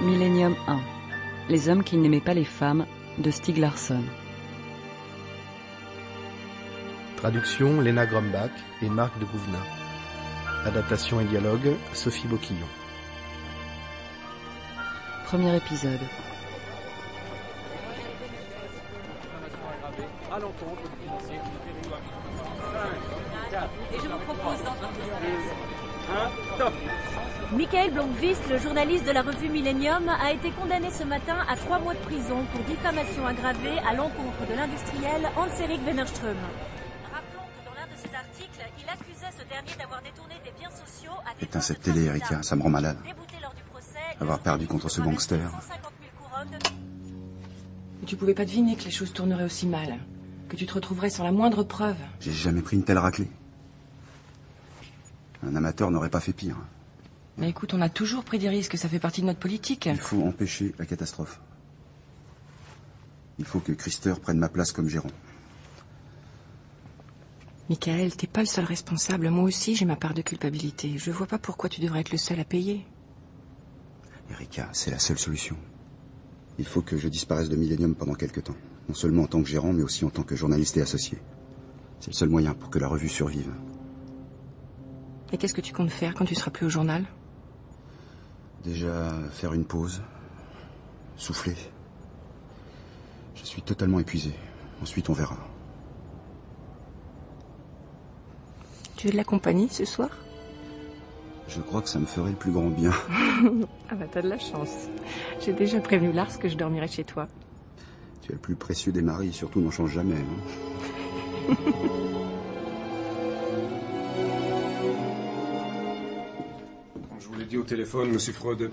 Millennium 1. Les hommes qui n'aimaient pas les femmes, de Stieg Larsson. Traduction Léna Grumbach et Marc de Gouvenin. Adaptation et dialogue Sophie Boquillon. Premier épisode. Et je vous propose Michael Blomqvist, le journaliste de la revue Millennium, a été condamné ce matin à 3 mois de prison pour diffamation aggravée à l'encontre de l'industriel Hans-Erik Wennerström. Rappelons que dans l'un de ses articles, il accusait ce dernier d'avoir détourné des biens sociaux à des Putain, cette télé, Erika, ça me rend malade. Avoir perdu contre ce gangster. Mais tu pouvais pas deviner que les choses tourneraient aussi mal. Que tu te retrouverais sans la moindre preuve. J'ai jamais pris une telle raclée. Un amateur n'aurait pas fait pire. Mais écoute, on a toujours pris des risques, ça fait partie de notre politique. Il faut empêcher la catastrophe. Il faut que Christer prenne ma place comme gérant. Michael, t'es pas le seul responsable. Moi aussi, j'ai ma part de culpabilité. Je vois pas pourquoi tu devrais être le seul à payer. Erika, c'est la seule solution. Il faut que je disparaisse de Millennium pendant quelque temps. Non seulement en tant que gérant, mais aussi en tant que journaliste et associé. C'est le seul moyen pour que la revue survive. Et qu'est-ce que tu comptes faire quand tu seras plus au journal? Déjà, faire une pause. Souffler. Je suis totalement épuisé. Ensuite, on verra. Tu veux de la compagnie ce soir? Je crois que ça me ferait le plus grand bien. Ah bah t'as de la chance. J'ai déjà prévenu Lars que je dormirai chez toi. Tu es le plus précieux des maris, surtout n'en change jamais. Hein. Comme je vous l'ai dit au téléphone, monsieur Freud,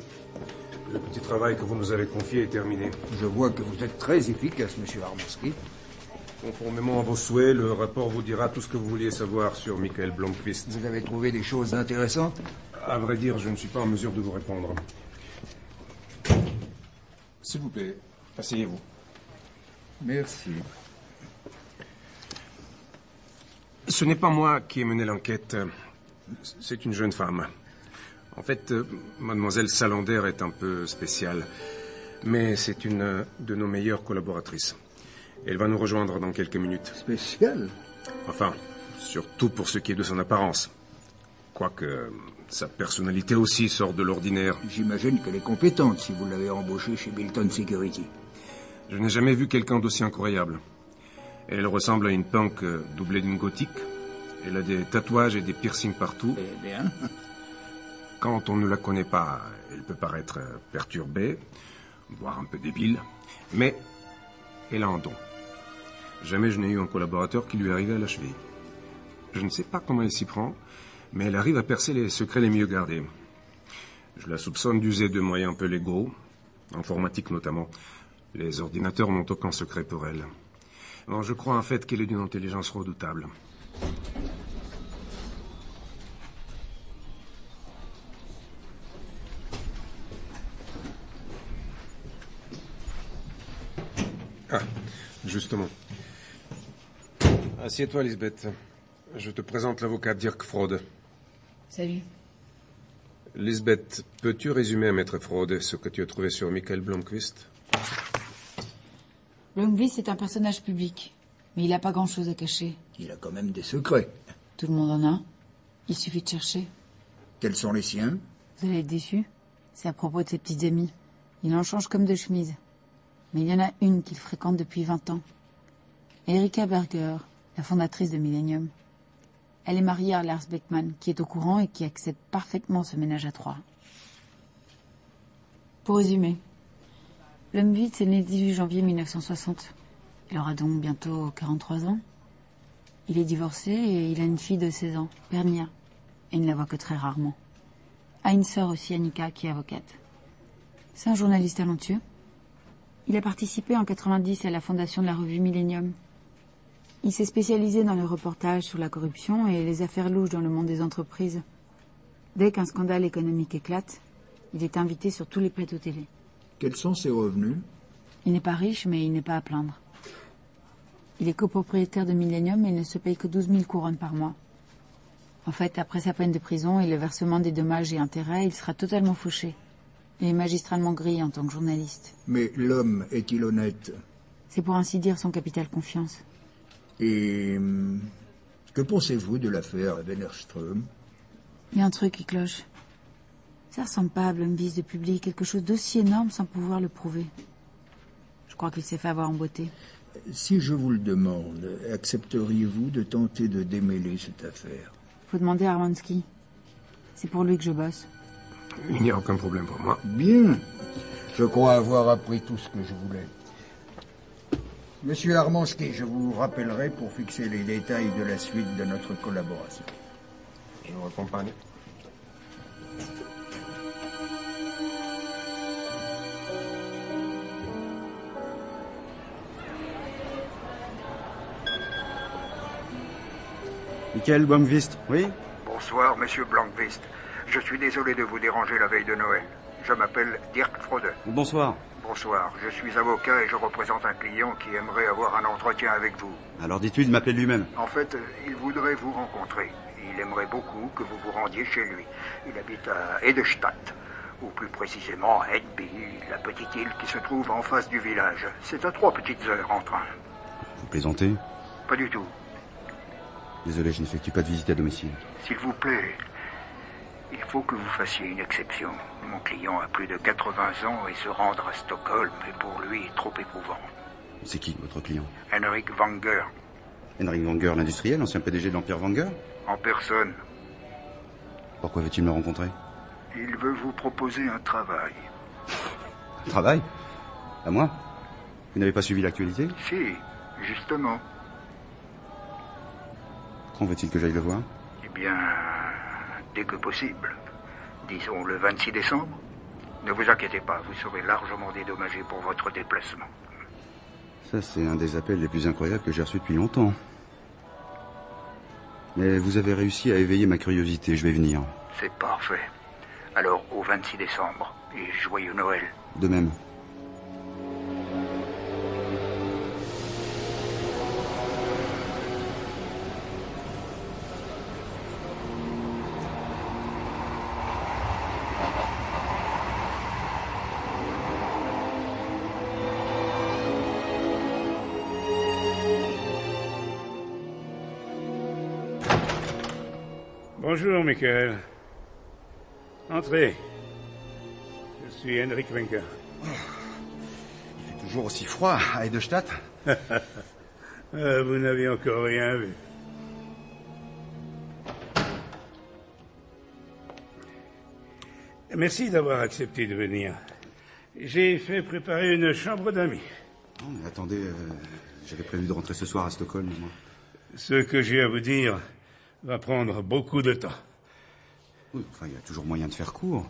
le petit travail que vous nous avez confié est terminé. Je vois que vous êtes très efficace, monsieur Armansky. Conformément à vos souhaits, le rapport vous dira tout ce que vous vouliez savoir sur Michael Blomqvist. Vous avez trouvé des choses intéressantes? À vrai dire, je ne suis pas en mesure de vous répondre. S'il vous plaît, asseyez-vous. Merci. Ce n'est pas moi qui ai mené l'enquête. C'est une jeune femme. En fait, mademoiselle Salander est un peu spéciale. Mais c'est une de nos meilleures collaboratrices. Elle va nous rejoindre dans quelques minutes. Spéciale? Enfin, surtout pour ce qui est de son apparence. Quoique sa personnalité aussi sort de l'ordinaire. J'imagine qu'elle est compétente si vous l'avez embauchée chez Bilton Security. Je n'ai jamais vu quelqu'un d'aussi incroyable. Elle ressemble à une punk doublée d'une gothique. Elle a des tatouages et des piercings partout. Eh bien. Quand on ne la connaît pas, elle peut paraître perturbée, voire un peu débile. Mais elle a un don. Jamais je n'ai eu un collaborateur qui lui arrivait à la cheville. Je ne sais pas comment elle s'y prend, mais elle arrive à percer les secrets les mieux gardés. Je la soupçonne d'user de moyens un peu légaux, informatiques notamment. Les ordinateurs n'ont aucun secret pour elle. Alors, je crois en fait qu'elle est d'une intelligence redoutable. Ah, justement. Assieds-toi, Lisbeth. Je te présente l'avocat Dirk Freud. Salut. Lisbeth, peux-tu résumer à Maître Freud ce que tu as trouvé sur Michael Blomqvist? Blomqvist est un personnage public, mais il n'a pas grand-chose à cacher. Il a quand même des secrets. Tout le monde en a. Il suffit de chercher. Quels sont les siens? Vous allez être déçus. C'est à propos de ses petites amies. Il en change comme de chemise. Mais il y en a une qu'il fréquente depuis 20 ans. Erika Berger, la fondatrice de Millennium. Elle est mariée à Lars Beckman, qui est au courant et qui accepte parfaitement ce ménage à 3. Pour résumer, Blomqvist est né le 18 janvier 1960. Il aura donc bientôt 43 ans. Il est divorcé et il a une fille de 16 ans, Bernia, et il ne la voit que très rarement. A une sœur aussi, Annika, qui est avocate. C'est un journaliste talentueux. Il a participé en 90 à la fondation de la revue Millennium. Il s'est spécialisé dans le reportage sur la corruption et les affaires louches dans le monde des entreprises. Dès qu'un scandale économique éclate, il est invité sur tous les plateaux télé. Quels sont ses revenus? Il n'est pas riche, mais il n'est pas à plaindre. Il est copropriétaire de Millennium et il ne se paye que 12 000 couronnes par mois. En fait, après sa peine de prison et le versement des dommages et intérêts, il sera totalement fauché. Et magistralement grillé en tant que journaliste. Mais l'homme est-il honnête? C'est pour ainsi dire son capital confiance. Et que pensez-vous de l'affaire Wennerström? Il y a un truc qui cloche. Ça ressemble pas à Blomqvist de publier quelque chose d'aussi énorme sans pouvoir le prouver. Je crois qu'il s'est fait avoir en beauté. Si je vous le demande, accepteriez-vous de tenter de démêler cette affaire? Faut demander à Armansky. C'est pour lui que je bosse. Il n'y a aucun problème pour moi. Bien. Je crois avoir appris tout ce que je voulais. Monsieur Armansky, je vous rappellerai pour fixer les détails de la suite de notre collaboration. Je vous accompagne. Michael Blomqvist, oui? Bonsoir, monsieur Blomqvist. Je suis désolé de vous déranger la veille de Noël. Je m'appelle Dirk Frode. Bonsoir. Bonsoir, je suis avocat et je représente un client qui aimerait avoir un entretien avec vous. Alors dites-lui de m'appeler lui-même. En fait, il voudrait vous rencontrer. Il aimerait beaucoup que vous vous rendiez chez lui. Il habite à Edestadt, ou plus précisément à Edby, la petite île qui se trouve en face du village. C'est à 3 petites heures en train. Vous plaisantez? Pas du tout. Désolé, je n'effectue pas de visite à domicile. S'il vous plaît, il faut que vous fassiez une exception. Mon client a plus de 80 ans et se rendre à Stockholm est pour lui trop éprouvant. C'est qui, votre client? Henrik Wanger. Henrik Wanger, l'industriel, ancien PDG de l'Empire Wanger? En personne. Pourquoi veut-il me rencontrer? Il veut vous proposer un travail. Un travail? À moi? Vous n'avez pas suivi l'actualité? Si, justement. Quand veut-il que j'aille le voir? Eh bien, dès que possible. Disons le 26 décembre. Ne vous inquiétez pas, vous serez largement dédommagé pour votre déplacement. Ça, c'est un des appels les plus incroyables que j'ai reçus depuis longtemps. Mais vous avez réussi à éveiller ma curiosité, je vais venir. C'est parfait. Alors, au 26 décembre, et joyeux Noël. De même. Bonjour, Michael. Entrez. Je suis Henrik Wanger. Il fait toujours aussi froid à Edestadt. Vous n'avez encore rien vu. Merci d'avoir accepté de venir. J'ai fait préparer une chambre d'amis. Oh, mais attendez, j'avais prévu de rentrer ce soir à Stockholm, moi. Ce que j'ai à vous dire va prendre beaucoup de temps. Oui, enfin, il y a toujours moyen de faire court.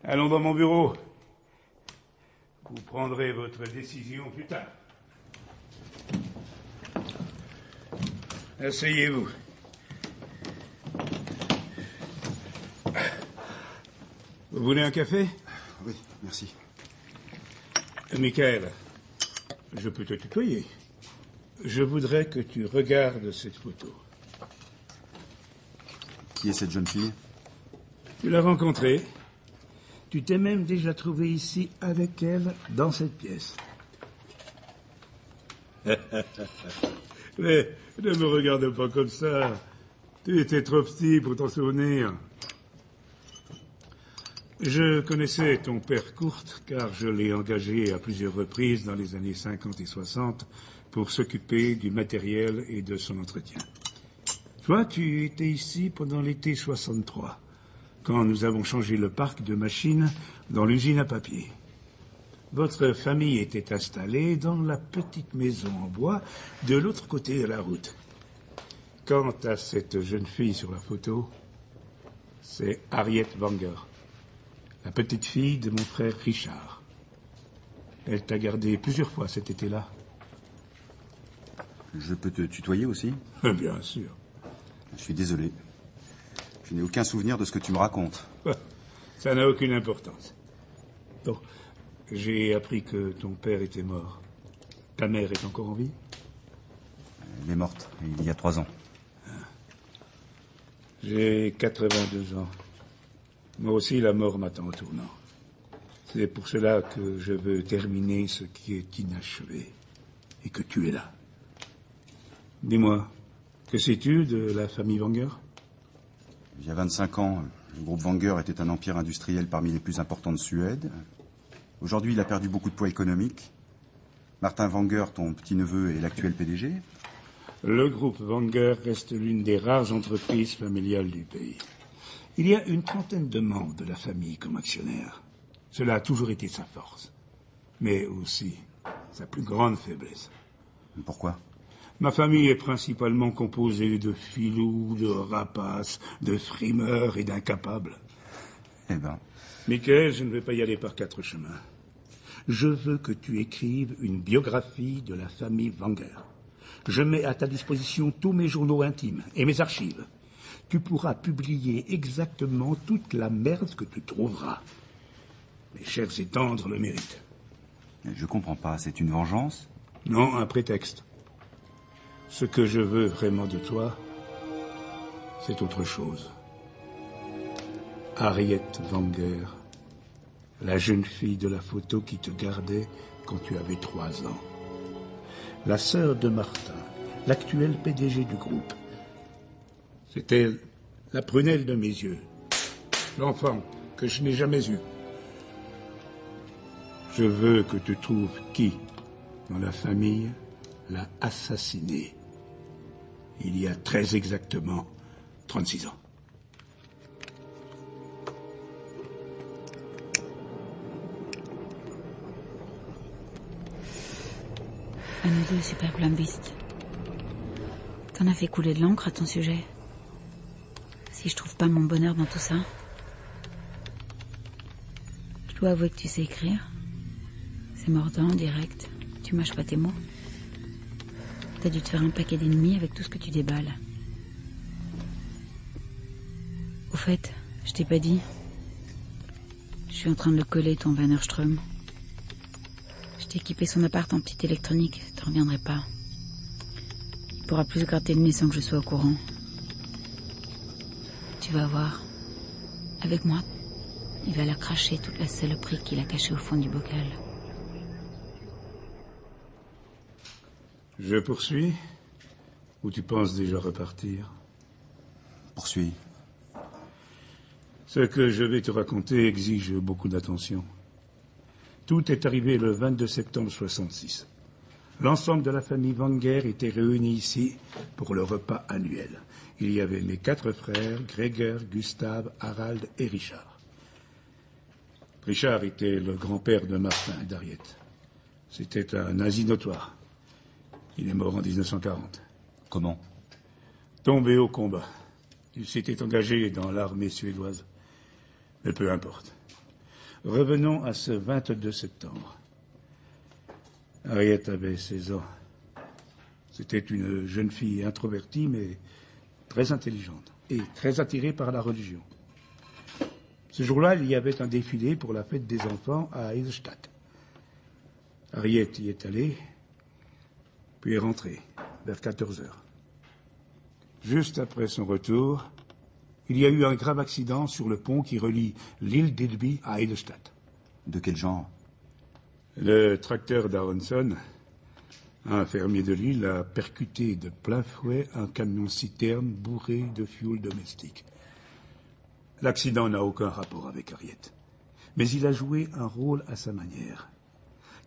Allons dans mon bureau. Vous prendrez votre décision plus tard. Asseyez-vous. Vous voulez un café? Oui, merci. Michael, je peux te tutoyer. Je voudrais que tu regardes cette photo. Qui est cette jeune fille? Tu l'as rencontrée. Tu t'es même déjà trouvé ici avec elle, dans cette pièce. Mais ne me regarde pas comme ça. Tu étais trop petit pour t'en souvenir. Je connaissais ton père Kurt, car je l'ai engagé à plusieurs reprises dans les années 50 et 60 pour s'occuper du matériel et de son entretien. Toi, tu étais ici pendant l'été 63, quand nous avons changé le parc de machines dans l'usine à papier. Votre famille était installée dans la petite maison en bois de l'autre côté de la route. Quant à cette jeune fille sur la photo, c'est Harriet Wanger, la petite fille de mon frère Richard. Elle t'a gardé plusieurs fois cet été-là. Je peux te tutoyer aussi? Bien sûr. Je suis désolé. Je n'ai aucun souvenir de ce que tu me racontes. Ça n'a aucune importance. Bon, j'ai appris que ton père était mort. Ta mère est encore en vie? Elle est morte, il y a 3 ans. J'ai 82 ans. Moi aussi, la mort m'attend au tournant. C'est pour cela que je veux terminer ce qui est inachevé. Et que tu es là. Dis-moi, que sais-tu de la famille Wenger? Il y a 25 ans, le groupe Wenger était un empire industriel parmi les plus importants de Suède. Aujourd'hui, il a perdu beaucoup de poids économique. Martin Wenger, ton petit-neveu, est l'actuel PDG. Le groupe Wenger reste l'une des rares entreprises familiales du pays. Il y a une trentaine de membres de la famille comme actionnaires. Cela a toujours été sa force. Mais aussi sa plus grande faiblesse. Pourquoi? Ma famille est principalement composée de filous, de rapaces, de frimeurs et d'incapables. Eh ben... Michael, je ne vais pas y aller par 4 chemins. Je veux que tu écrives une biographie de la famille Wenger. Je mets à ta disposition tous mes journaux intimes et mes archives. Tu pourras publier exactement toute la merde que tu trouveras. Mes chers et tendres le méritent. Je comprends pas, c'est une vengeance? Non, un prétexte. Ce que je veux vraiment de toi, c'est autre chose. Harriet Wenger, la jeune fille de la photo qui te gardait quand tu avais 3 ans. La sœur de Martin, l'actuel PDG du groupe. C'est elle, la prunelle de mes yeux. L'enfant que je n'ai jamais eu. Je veux que tu trouves qui, dans la famille, l'a assassiné. Il y a très exactement 36 ans. À nous deux, super Blomqvist. T'en as fait couler de l'encre à ton sujet. Si je trouve pas mon bonheur dans tout ça... Je dois avouer que tu sais écrire. C'est mordant, direct. Tu mâches pas tes mots. T'as dû te faire un paquet d'ennemis avec tout ce que tu déballes. Au fait, je t'ai pas dit. Je suis en train de le coller, ton Wennerström. Je t'ai équipé son appart en petite électronique. T'en reviendrai pas. Il pourra plus gratter le nez sans que je sois au courant. Tu vas voir. Avec moi, il va la cracher toute la saloperie qu'il a cachée au fond du bocal. Je poursuis? Ou tu penses déjà repartir? Poursuis. Ce que je vais te raconter exige beaucoup d'attention. Tout est arrivé le 22 septembre 66. L'ensemble de la famille Wenger était réunie ici pour le repas annuel. Il y avait mes 4 frères, Gregor, Gustave, Harald et Richard. Richard était le grand-père de Martin et d'Harriet. C'était un nazi notoire. Il est mort en 1940. Comment? Tombé au combat. Il s'était engagé dans l'armée suédoise. Mais peu importe. Revenons à ce 22 septembre. Harriet avait 16 ans. C'était une jeune fille introvertie, mais très intelligente et très attirée par la religion. Ce jour-là, il y avait un défilé pour la fête des enfants à Eisenstadt. Harriet y est allée, puis est rentrée, vers 14 heures. Juste après son retour, il y a eu un grave accident sur le pont qui relie l'île d'Edby à Eisenstadt. De quel genre? Le tracteur d'Aronson, un fermier de l'île, a percuté de plein fouet un camion-citerne bourré de fioul domestique. L'accident n'a aucun rapport avec Harriet, mais il a joué un rôle à sa manière.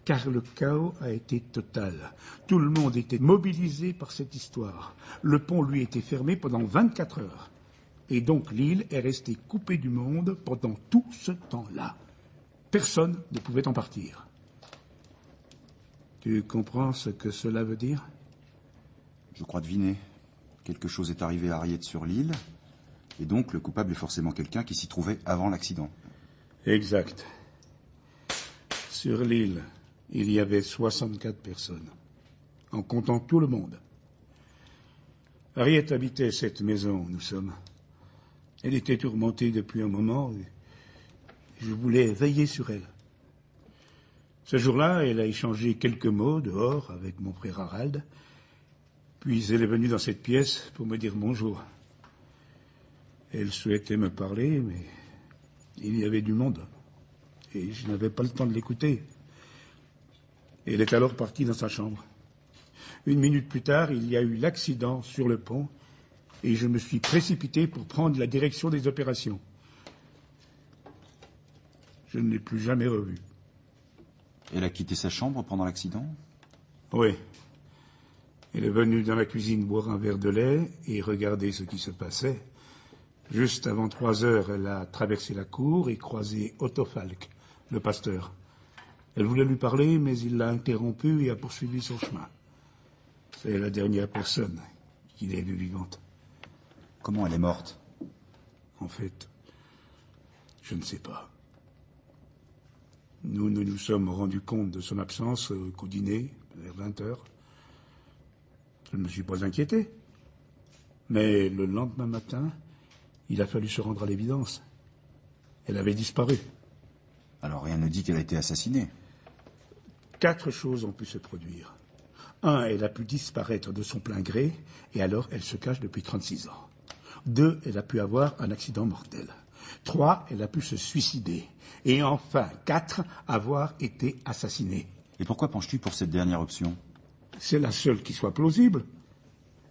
Car le chaos a été total. Tout le monde était mobilisé par cette histoire. Le pont lui était fermé pendant 24 heures. Et donc l'île est restée coupée du monde pendant tout ce temps-là. Personne ne pouvait en partir. Tu comprends ce que cela veut dire? Je crois deviner. Quelque chose est arrivé à Harriet sur l'île, et donc le coupable est forcément quelqu'un qui s'y trouvait avant l'accident. Exact. Sur l'île, il y avait 64 personnes, en comptant tout le monde. Harriet habitait cette maison où nous sommes. Elle était tourmentée depuis un moment, et je voulais veiller sur elle. Ce jour-là, elle a échangé quelques mots dehors avec mon frère Harald, puis elle est venue dans cette pièce pour me dire bonjour. Elle souhaitait me parler, mais Il y avait du monde. Et je n'avais pas le temps de l'écouter. Elle est alors partie dans sa chambre. 1 minute plus tard, il y a eu l'accident sur le pont et je me suis précipité pour prendre la direction des opérations. Je ne l'ai plus jamais revue. Elle a quitté sa chambre pendant l'accident? Oui. Elle est venue dans la cuisine boire un verre de lait et regarder ce qui se passait. Juste avant 3 heures, elle a traversé la cour et croisé Otto Falk, le pasteur. Elle voulait lui parler, mais il l'a interrompu et a poursuivi son chemin. C'est la dernière personne qu'il ait vue vivante. Comment elle est morte? En fait, je ne sais pas. Nous nous sommes rendus compte de son absence qu'au dîner, vers 20h. Je ne me suis pas inquiété. Mais le lendemain matin, il a fallu se rendre à l'évidence. Elle avait disparu. Alors rien ne dit qu'elle a été assassinée. 4 choses ont pu se produire. 1, elle a pu disparaître de son plein gré, et alors elle se cache depuis 36 ans. 2, elle a pu avoir un accident mortel. 3, elle a pu se suicider. Et enfin, 4, avoir été assassinée. Et pourquoi penches-tu pour cette dernière option? C'est la seule qui soit plausible.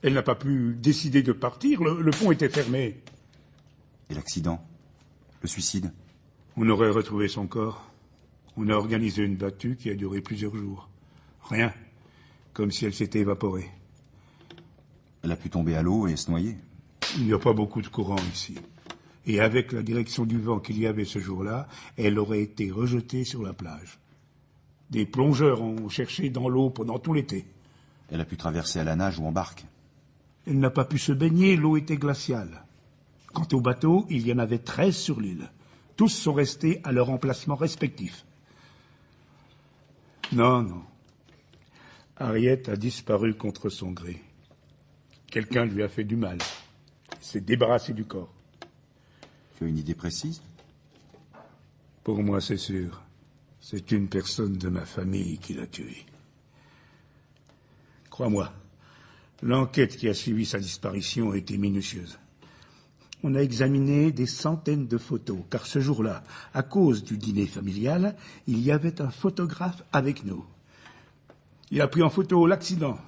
Elle n'a pas pu décider de partir, le pont était fermé. Et l'accident? Le suicide? On aurait retrouvé son corps. On a organisé une battue qui a duré plusieurs jours. Rien. Comme si elle s'était évaporée. Elle a pu tomber à l'eau et se noyer. Il n'y a pas beaucoup de courant ici. Et avec la direction du vent qu'il y avait ce jour-là, elle aurait été rejetée sur la plage. Des plongeurs ont cherché dans l'eau pendant tout l'été. Elle a pu traverser à la nage ou en barque. Elle n'a pas pu se baigner, l'eau était glaciale. Quant au bateau, il y en avait 13 sur l'île. Tous sont restés à leur emplacement respectif. Non. Harriet a disparu contre son gré. Quelqu'un lui a fait du mal. Il s'est débarrassé du corps. Tu as une idée précise? Pour moi, c'est sûr. C'est une personne de ma famille qui l'a tué. Crois-moi, l'enquête qui a suivi sa disparition a été minutieuse. On a examiné des centaines de photos, car ce jour-là, à cause du dîner familial, il y avait un photographe avec nous. Il a pris en photo l'accident,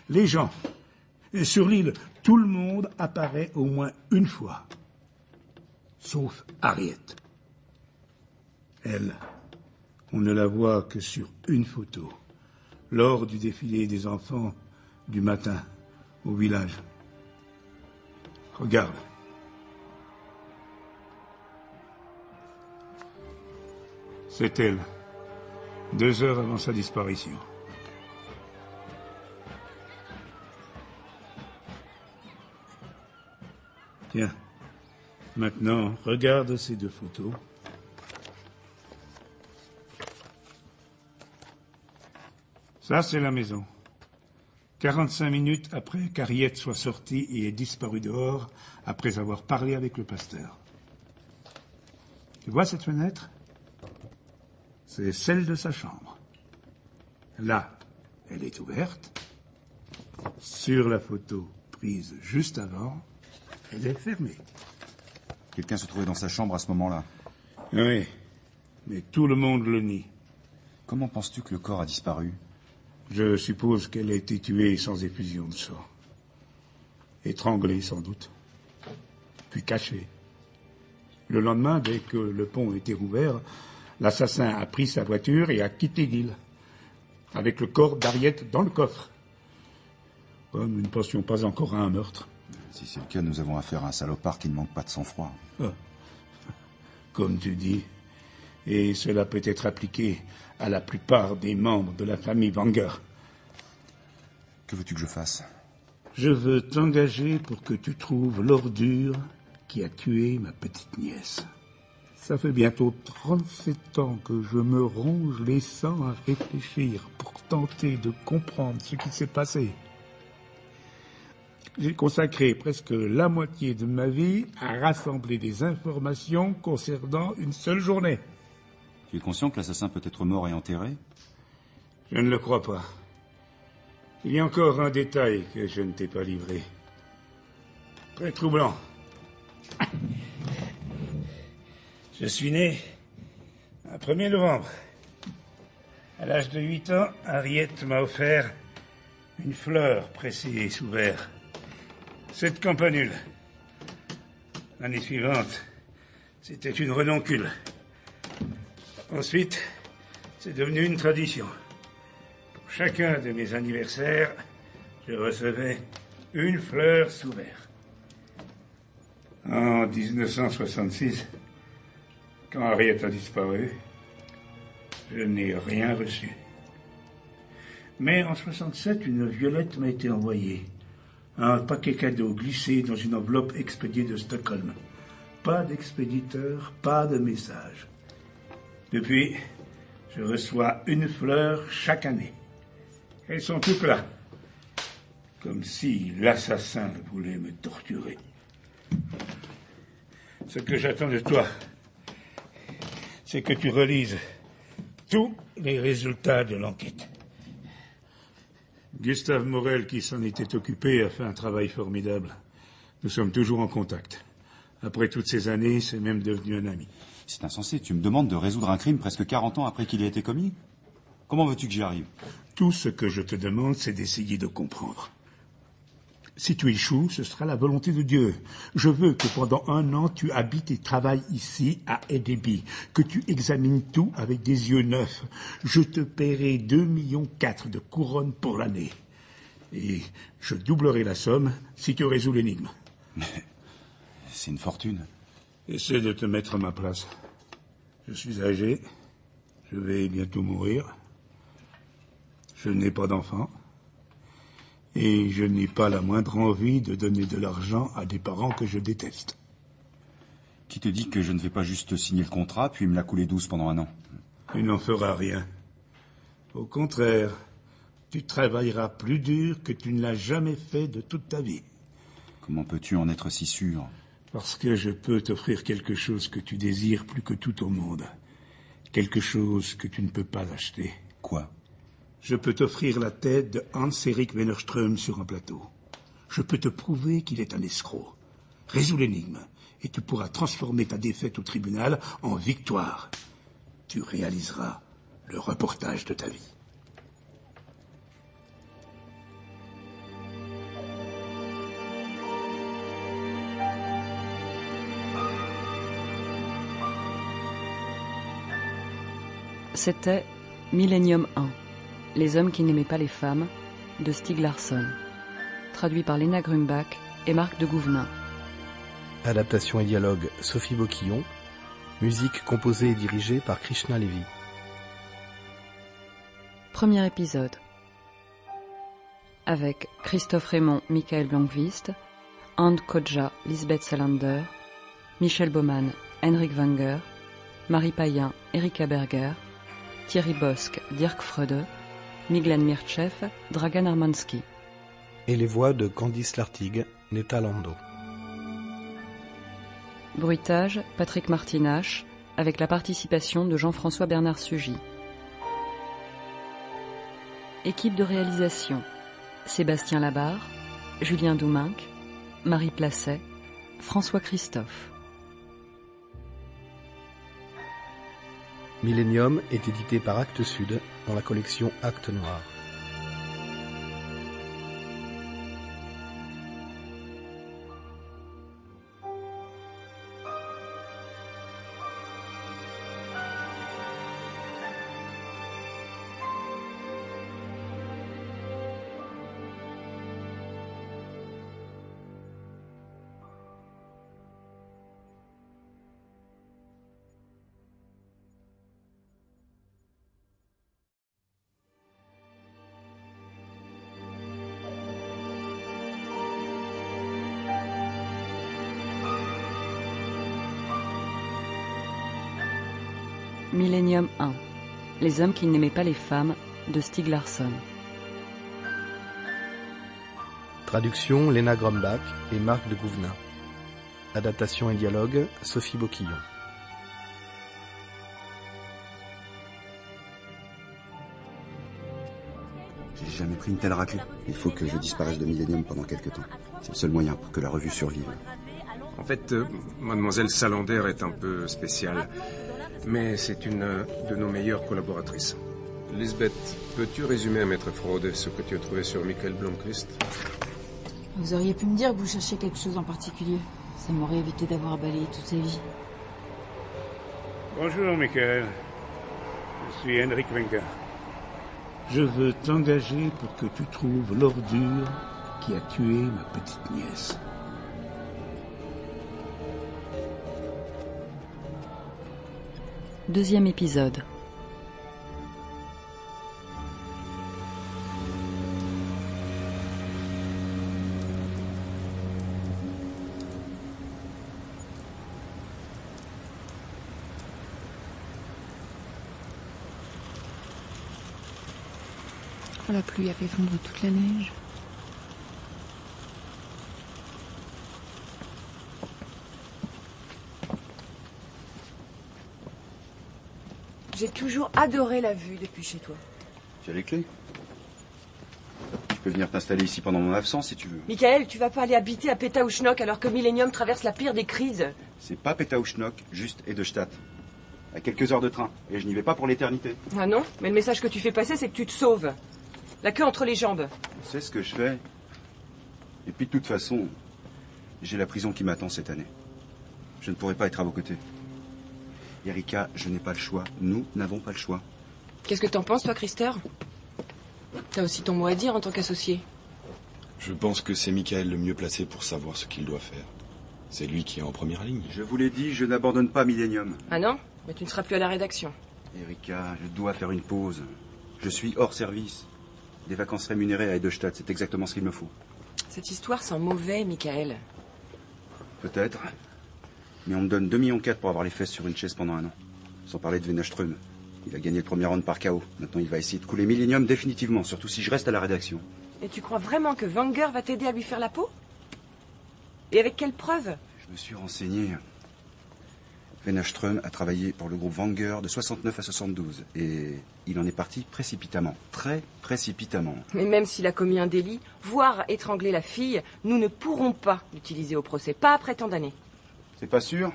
les gens. Et sur l'île, tout le monde apparaît au moins une fois. Sauf Harriet. Elle, on ne la voit que sur une photo, lors du défilé des enfants du matin au village. Regarde. C'est elle, 2 heures avant sa disparition. Tiens, maintenant, regarde ces 2 photos. Ça, c'est la maison. 45 minutes après qu'Harriet soit sortie et ait disparu dehors, après avoir parlé avec le pasteur. Tu vois cette fenêtre? C'est celle de sa chambre. Là, elle est ouverte. Sur la photo prise juste avant, elle est fermée. Quelqu'un se trouvait dans sa chambre à ce moment-là? Oui, mais tout le monde le nie. Comment penses-tu que le corps a disparu? Je suppose qu'elle a été tuée sans effusion de sang. Étranglée, sans doute. Puis cachée. Le lendemain, dès que le pont était rouvert, l'assassin a pris sa voiture et a quitté l'île, avec le corps d'Harriet dans le coffre. Oh, nous ne pensions pas encore à un meurtre. Si c'est le cas, nous avons affaire à un salopard qui ne manque pas de sang-froid. Oh. Comme tu dis. Et cela peut être appliqué à la plupart des membres de la famille Wenger. Que veux-tu que je fasse? Je veux t'engager pour que tu trouves l'ordure qui a tué ma petite nièce. Ça fait bientôt 37 ans que je me ronge les sangs à réfléchir pour tenter de comprendre ce qui s'est passé. J'ai consacré presque la moitié de ma vie à rassembler des informations concernant une seule journée. Tu es conscient que l'assassin peut être mort et enterré? Je ne le crois pas. Il y a encore un détail que je ne t'ai pas livré. Très troublant. Je suis né un 1er novembre. À l'âge de 8 ans, Harriet m'a offert une fleur pressée sous verre. Cette campanule. L'année suivante, c'était une renoncule. Ensuite, c'est devenu une tradition. Pour chacun de mes anniversaires, je recevais une fleur sous verre. En 1966, quand Harriet a disparu, je n'ai rien reçu. Mais en 67, une violette m'a été envoyée. Un paquet cadeau glissé dans une enveloppe expédiée de Stockholm. Pas d'expéditeur, pas de message. Depuis, je reçois une fleur chaque année. Elles sont toutes là. Comme si l'assassin voulait me torturer. Ce que j'attends de toi, c'est que tu relises tous les résultats de l'enquête. Gustave Morel, qui s'en était occupé, a fait un travail formidable. Nous sommes toujours en contact. Après toutes ces années, c'est même devenu un ami. C'est insensé. Tu me demandes de résoudre un crime presque 40 ans après qu'il ait été commis? Comment veux-tu que j'y arrive? Tout ce que je te demande, c'est d'essayer de comprendre. Si tu échoues, ce sera la volonté de Dieu. Je veux que pendant 1 an, tu habites et travailles ici, à Edeby, que tu examines tout avec des yeux neufs. Je te paierai 2,4 millions de couronnes pour l'année. Et je doublerai la somme si tu résous l'énigme. Mais c'est une fortune. Essaie de te mettre à ma place. Je suis âgé. Je vais bientôt mourir. Je n'ai pas d'enfant. Et je n'ai pas la moindre envie de donner de l'argent à des parents que je déteste. Qui te dit que je ne vais pas juste signer le contrat, puis me la couler douce pendant 1 an? Tu n'en feras rien. Au contraire, tu travailleras plus dur que tu ne l'as jamais fait de toute ta vie. Comment peux-tu en être si sûr? Parce que je peux t'offrir quelque chose que tu désires plus que tout au monde. Quelque chose que tu ne peux pas acheter. Quoi? Je peux t'offrir la tête de Hans-Erik Wennerström sur un plateau. Je peux te prouver qu'il est un escroc. Résous l'énigme, et tu pourras transformer ta défaite au tribunal en victoire. Tu réaliseras le reportage de ta vie. C'était Millennium 1. Les hommes qui n'aimaient pas les femmes, de Stieg Larsson. Traduit par Léna Grumbach et Marc de Gouvenin. Adaptation et dialogue Sophie Boquillon. Musique composée et dirigée par Krishna Levy. Premier épisode. Avec Christophe Raymond, Michael Blomqvist, Anne Kodja, Lisbeth Salander, Michel Baumann, Henrik Wenger, Marie Payen, Erika Berger, Thierry Bosque, Dirk Freude, Miglan Mirchev, Dragan Armansky. Et les voix de Candice Lartigue, Netta Lando. Bruitage, Patrick Martinache, avec la participation de Jean-François Bernard Sugy. Équipe de réalisation, Sébastien Labarre, Julien Douminc, Marie Placet, François Christophe. Millennium est édité par Actes Sud dans la collection Actes Noirs. Millennium 1. Les hommes qui n'aimaient pas les femmes, de Stieg Larsson. Traduction Léna Grumbach et Marc de Gouvenin. Adaptation et dialogue Sophie Boquillon. J'ai jamais pris une telle raclée. Il faut que je disparaisse de Millennium pendant quelque temps. C'est le seul moyen pour que la revue survive. En fait, mademoiselle Salander est un peu spéciale, mais c'est une de nos meilleures collaboratrices. Lisbeth, peux-tu résumer à Maître Freud ce que tu as trouvé sur Michael Blomqvist? Vous auriez pu me dire que vous cherchiez quelque chose en particulier. Ça m'aurait évité d'avoir à balayer toute sa vie. Bonjour, Michael. Je suis Henrik Wenger. Je veux t'engager pour que tu trouves l'ordure qui a tué ma petite nièce. Deuxième épisode. Oh, la pluie a fait fondre toute la neige. J'ai toujours adoré la vue depuis chez toi. Tu as les clés? Tu peux venir t'installer ici pendant mon absence si tu veux. Michael, tu vas pas aller habiter à Pétaouchnok alors que Millennium traverse la pire des crises. C'est pas Pétaouchnok, juste Edelstadt. À quelques heures de train. Et je n'y vais pas pour l'éternité. Ah non? Mais le message que tu fais passer, c'est que tu te sauves. La queue entre les jambes. C'est ce que je fais. Et puis de toute façon, j'ai la prison qui m'attend cette année. Je ne pourrai pas être à vos côtés. Erika, je n'ai pas le choix. Nous n'avons pas le choix. Qu'est-ce que t'en penses, toi, Christer? T'as aussi ton mot à dire en tant qu'associé. Je pense que c'est Michael le mieux placé pour savoir ce qu'il doit faire. C'est lui qui est en première ligne. Je vous l'ai dit, je n'abandonne pas Millennium. Ah non? Mais tu ne seras plus à la rédaction. Erika, je dois faire une pause. Je suis hors service. Des vacances rémunérées à Edelstadt, c'est exactement ce qu'il me faut. Cette histoire sent mauvais, Michael. Peut-être. Mais on me donne 2,4 millions pour avoir les fesses sur une chaise pendant 1 an. Sans parler de Wennerström. Il a gagné le premier round par KO. Maintenant, il va essayer de couler Millennium définitivement, surtout si je reste à la rédaction. Et tu crois vraiment que Wenger va t'aider à lui faire la peau? Et avec quelle preuve? Je me suis renseigné. Wennerström a travaillé pour le groupe Wenger de 69 à 72. Et il en est parti précipitamment. Très précipitamment. Mais même s'il a commis un délit, voire étrangler la fille, nous ne pourrons pas l'utiliser au procès. Pas après tant d'années. C'est pas sûr?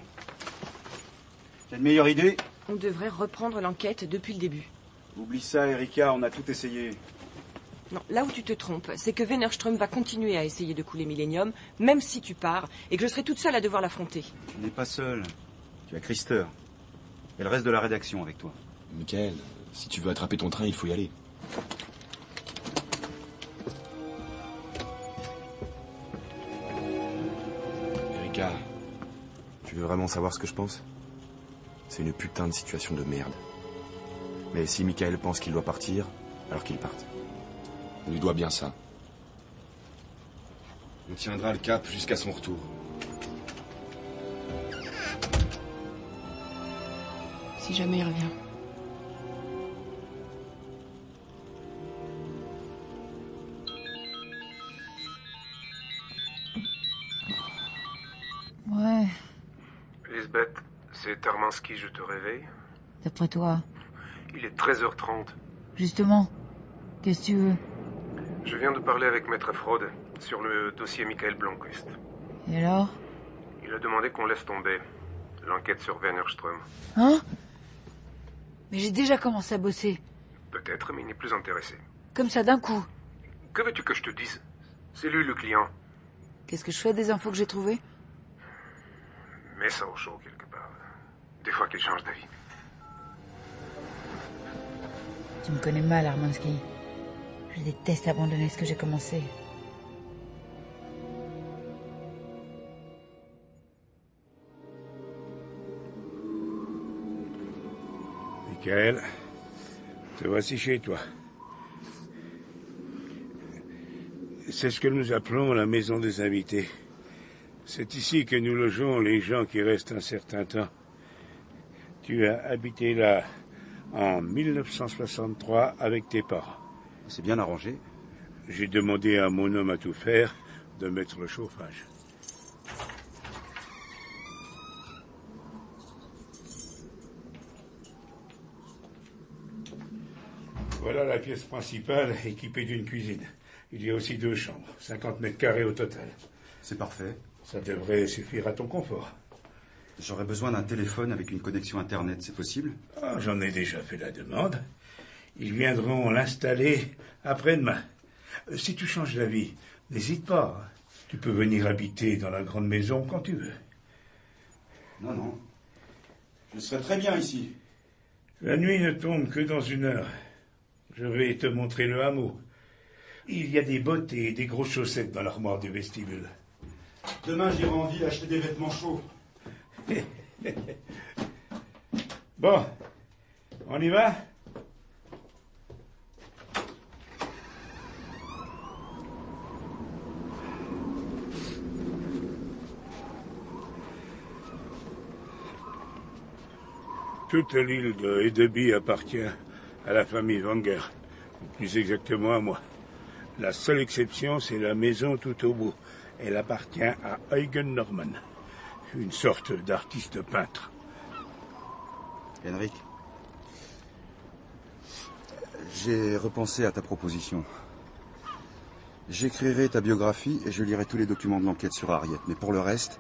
T'as une meilleure idée? On devrait reprendre l'enquête depuis le début. Oublie ça, Erika, on a tout essayé. Non, là où tu te trompes, c'est que Wennerström va continuer à essayer de couler Millennium, même si tu pars, et que je serai toute seule à devoir l'affronter. Tu n'es pas seul. Tu as Christer. Et le reste de la rédaction avec toi. Michael, si tu veux attraper ton train, il faut y aller. Erika, tu veux vraiment savoir ce que je pense? C'est une putain de situation de merde. Mais si Michael pense qu'il doit partir, alors qu'il parte. On lui doit bien ça. On tiendra le cap jusqu'à son retour. Si jamais il revient. Ouais, Lisbeth, c'est Tarmansky, je te réveille. d'après toi. Il est 13h30. Justement, qu'est-ce que tu veux? Je viens de parler avec Maître Freud sur le dossier Michael Blomqvist. Et alors? Il a demandé qu'on laisse tomber l'enquête sur Wennerström. Hein? Mais j'ai déjà commencé à bosser. Peut-être, mais il n'est plus intéressé. Comme ça, d'un coup. Que veux-tu que je te dise? C'est lui le client. Qu'est-ce que je fais des infos que j'ai trouvées? Mets ça au chaud quelque part. Des fois qu'il change d'avis. Tu me connais mal, Armansky. Je déteste abandonner ce que j'ai commencé. Michael, te voici chez toi. C'est ce que nous appelons la maison des invités. C'est ici que nous logeons les gens qui restent un certain temps. Tu as habité là en 1963 avec tes parents. C'est bien arrangé. J'ai demandé à mon homme à tout faire de mettre le chauffage. Voilà la pièce principale équipée d'une cuisine. Il y a aussi 2 chambres, 50 mètres carrés au total. C'est parfait. Ça devrait suffire à ton confort. J'aurais besoin d'un téléphone avec une connexion Internet, c'est possible? Ah, j'en ai déjà fait la demande. Ils viendront l'installer après-demain. Si tu changes d'avis, n'hésite pas. Tu peux venir habiter dans la grande maison quand tu veux. Non, non. Je serai très bien ici. La nuit ne tombe que dans 1 heure. Je vais te montrer le hameau. Il y a des bottes et des grosses chaussettes dans l'armoire du vestibule. Demain, j'irai en ville acheter des vêtements chauds. Bon, on y va? Toute l'île de Hedeby appartient à la famille Wenger, ou plus exactement à moi. La seule exception, c'est la maison tout au bout. Elle appartient à Eugen Norman, une sorte d'artiste peintre. Henrik, j'ai repensé à ta proposition. J'écrirai ta biographie et je lirai tous les documents de l'enquête sur Harriet. Mais pour le reste,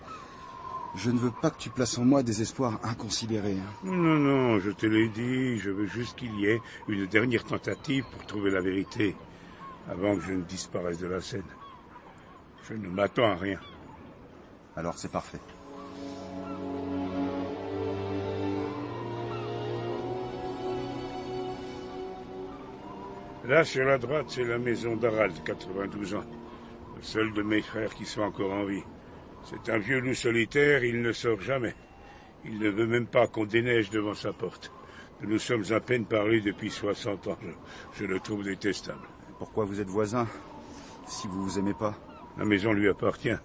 je ne veux pas que tu places en moi des espoirs inconsidérés. Non, non, je te l'ai dit, je veux juste qu'il y ait une dernière tentative pour trouver la vérité, avant que je ne disparaisse de la scène. Je ne m'attends à rien. Alors c'est parfait. Là, sur la droite, c'est la maison d'Harald, 92 ans. Le seul de mes frères qui soit encore en vie. C'est un vieux loup solitaire, il ne sort jamais. Il ne veut même pas qu'on déneige devant sa porte. Nous nous sommes à peine parlé depuis 60 ans. Je le trouve détestable. Pourquoi vous êtes voisins, si vous vous aimez pas? La maison lui appartient.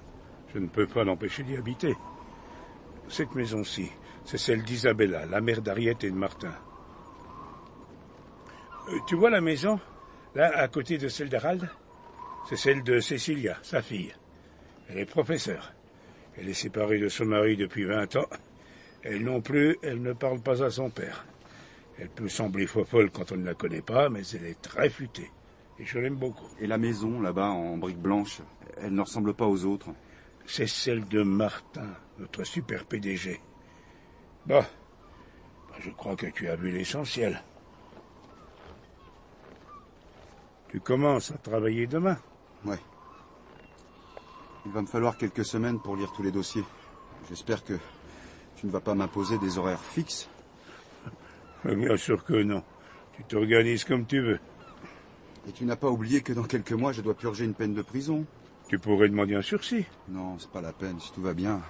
Je ne peux pas l'empêcher d'y habiter. Cette maison-ci, c'est celle d'Isabella, la mère d'Harriet et de Martin. Tu vois la maison, là, à côté de celle d'Harald? C'est celle de Cecilia, sa fille. Elle est professeure. Elle est séparée de son mari depuis 20 ans. Elle non plus, elle ne parle pas à son père. Elle peut sembler folle quand on ne la connaît pas, mais elle est très futée. Et je l'aime beaucoup. Et la maison, là-bas, en briques blanches, elle ne ressemble pas aux autres? C'est celle de Martin, notre super PDG. Bon, je crois que tu as vu l'essentiel. Tu commences à travailler demain? Ouais. Il va me falloir quelques semaines pour lire tous les dossiers. J'espère que tu ne vas pas m'imposer des horaires fixes. Bien sûr que non. Tu t'organises comme tu veux. Et tu n'as pas oublié que dans quelques mois, je dois purger une peine de prison? Tu pourrais demander un sursis. Non, c'est pas la peine. Si tout va bien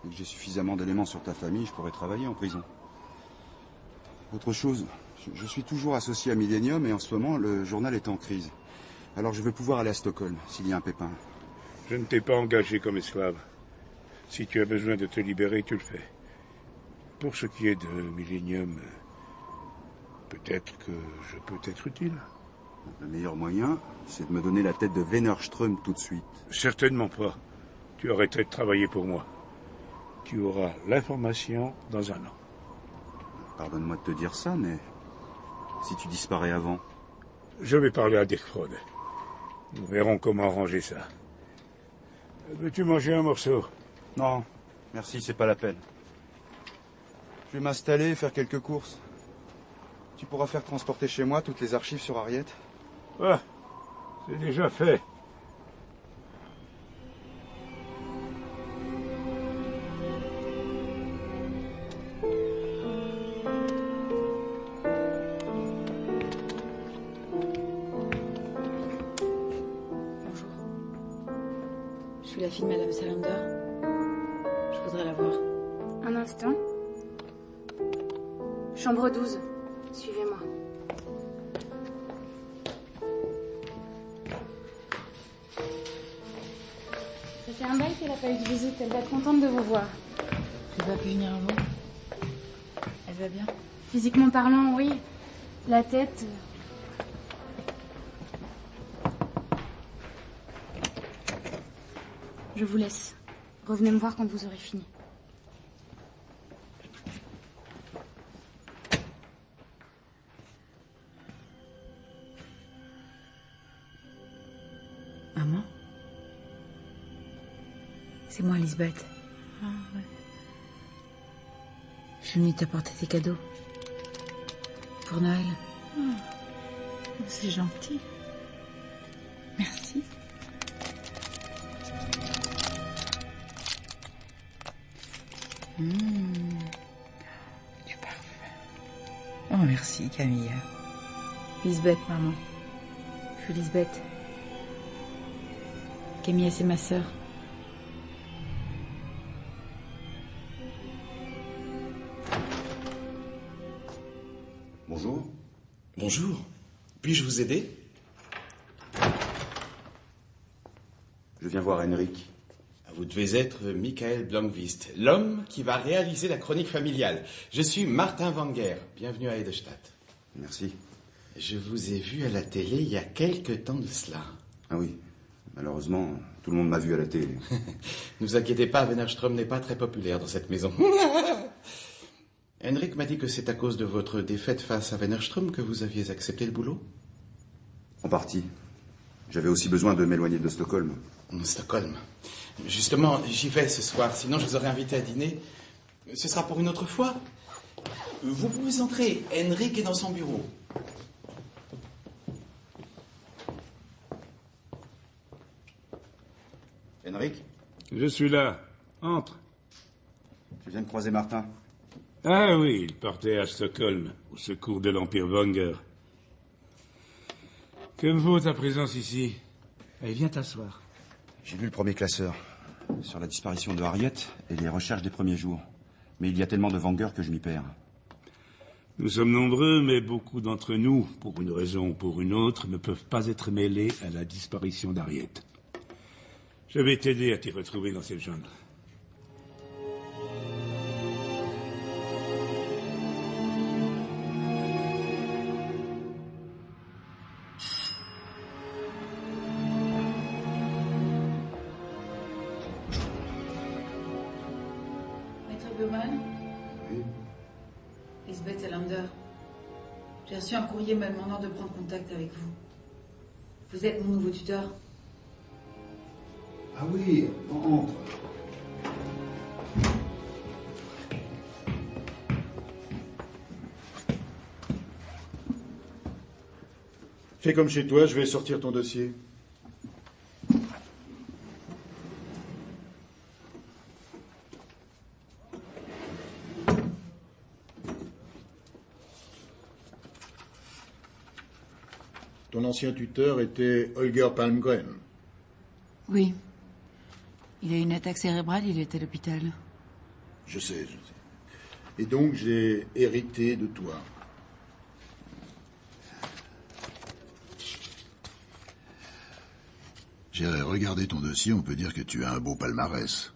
et que j'ai suffisamment d'éléments sur ta famille, je pourrais travailler en prison. Autre chose, je suis toujours associé à Millennium et en ce moment, le journal est en crise. Alors je veux pouvoir aller à Stockholm, s'il y a un pépin. Je ne t'ai pas engagé comme esclave. Si tu as besoin de te libérer, tu le fais. Pour ce qui est de Millennium, peut-être que je peux t'être utile. Le meilleur moyen, c'est de me donner la tête de Wennerström tout de suite. Certainement pas. Tu arrêterais de travailler pour moi. Tu auras l'information dans 1 an. Pardonne-moi de te dire ça, mais si tu disparais avant... Je vais parler à Dirk Frode. Nous verrons comment arranger ça. Veux-tu manger un morceau? Non, merci, c'est pas la peine. Je vais m'installer et faire quelques courses. Tu pourras faire transporter chez moi toutes les archives sur Harriet? Ah, c'est déjà fait. Bonjour. Je suis la fille de Madame Salander. Je voudrais la voir. Un instant. Chambre 12. Suivez-moi. Ça fait un bail qu'elle n'a pas eu de visite. Elle va être contente de vous voir. Elle va pu venir avant. Elle va bien? Physiquement parlant, oui. La tête... Je vous laisse. Revenez me voir quand vous aurez fini. C'est moi, Lisbeth. Ah, ouais. Je suis venue t'apporter tes cadeaux. Pour Noël. C'est gentil. Merci. Du parfum. Oh, merci, Camille. Lisbeth, maman. Je suis Lisbeth. Camille, c'est ma sœur. Bonjour. Bonjour. Puis-je vous aider? Je viens voir Henrik. Vous devez être Michael Blomqvist, l'homme qui va réaliser la chronique familiale. Je suis Martin Wenger. Bienvenue à Edelstadt. Merci. Je vous ai vu à la télé il y a quelque temps de cela. Ah oui. Malheureusement, tout le monde m'a vu à la télé. Ne vous inquiétez pas, Wennerström n'est pas très populaire dans cette maison. Henrik m'a dit que c'est à cause de votre défaite face à Wennerström que vous aviez accepté le boulot. En partie. J'avais aussi besoin de m'éloigner de Stockholm. Stockholm. Justement, j'y vais ce soir, sinon je vous aurais invité à dîner. Ce sera pour une autre fois. Vous pouvez entrer, Henrik est dans son bureau. Henrik? Je suis là. Entre. Je viens de croiser Martin. Ah oui, il partait à Stockholm, au secours de l'Empire Wenger. Que me vaut ta présence ici? Allez, viens t'asseoir. J'ai lu le premier classeur sur la disparition de Harriet et les recherches des premiers jours. Mais il y a tellement de Wenger que je m'y perds. Nous sommes nombreux, mais beaucoup d'entre nous, pour une raison ou pour une autre, ne peuvent pas être mêlés à la disparition d'Harriet. Je vais t'aider à t'y retrouver dans cette jungle. Lisbeth Salander. J'ai reçu un courrier me demandant de prendre contact avec vous. Vous êtes mon nouveau tuteur. Ah oui, entre. Fais comme chez toi, je vais sortir ton dossier. Ton ancien tuteur était Holger Palmgren. Oui. Il a eu une attaque cérébrale, il est à l'hôpital. Je sais. Et donc j'ai hérité de toi. J'ai regardé ton dossier, on peut dire que tu as un beau palmarès.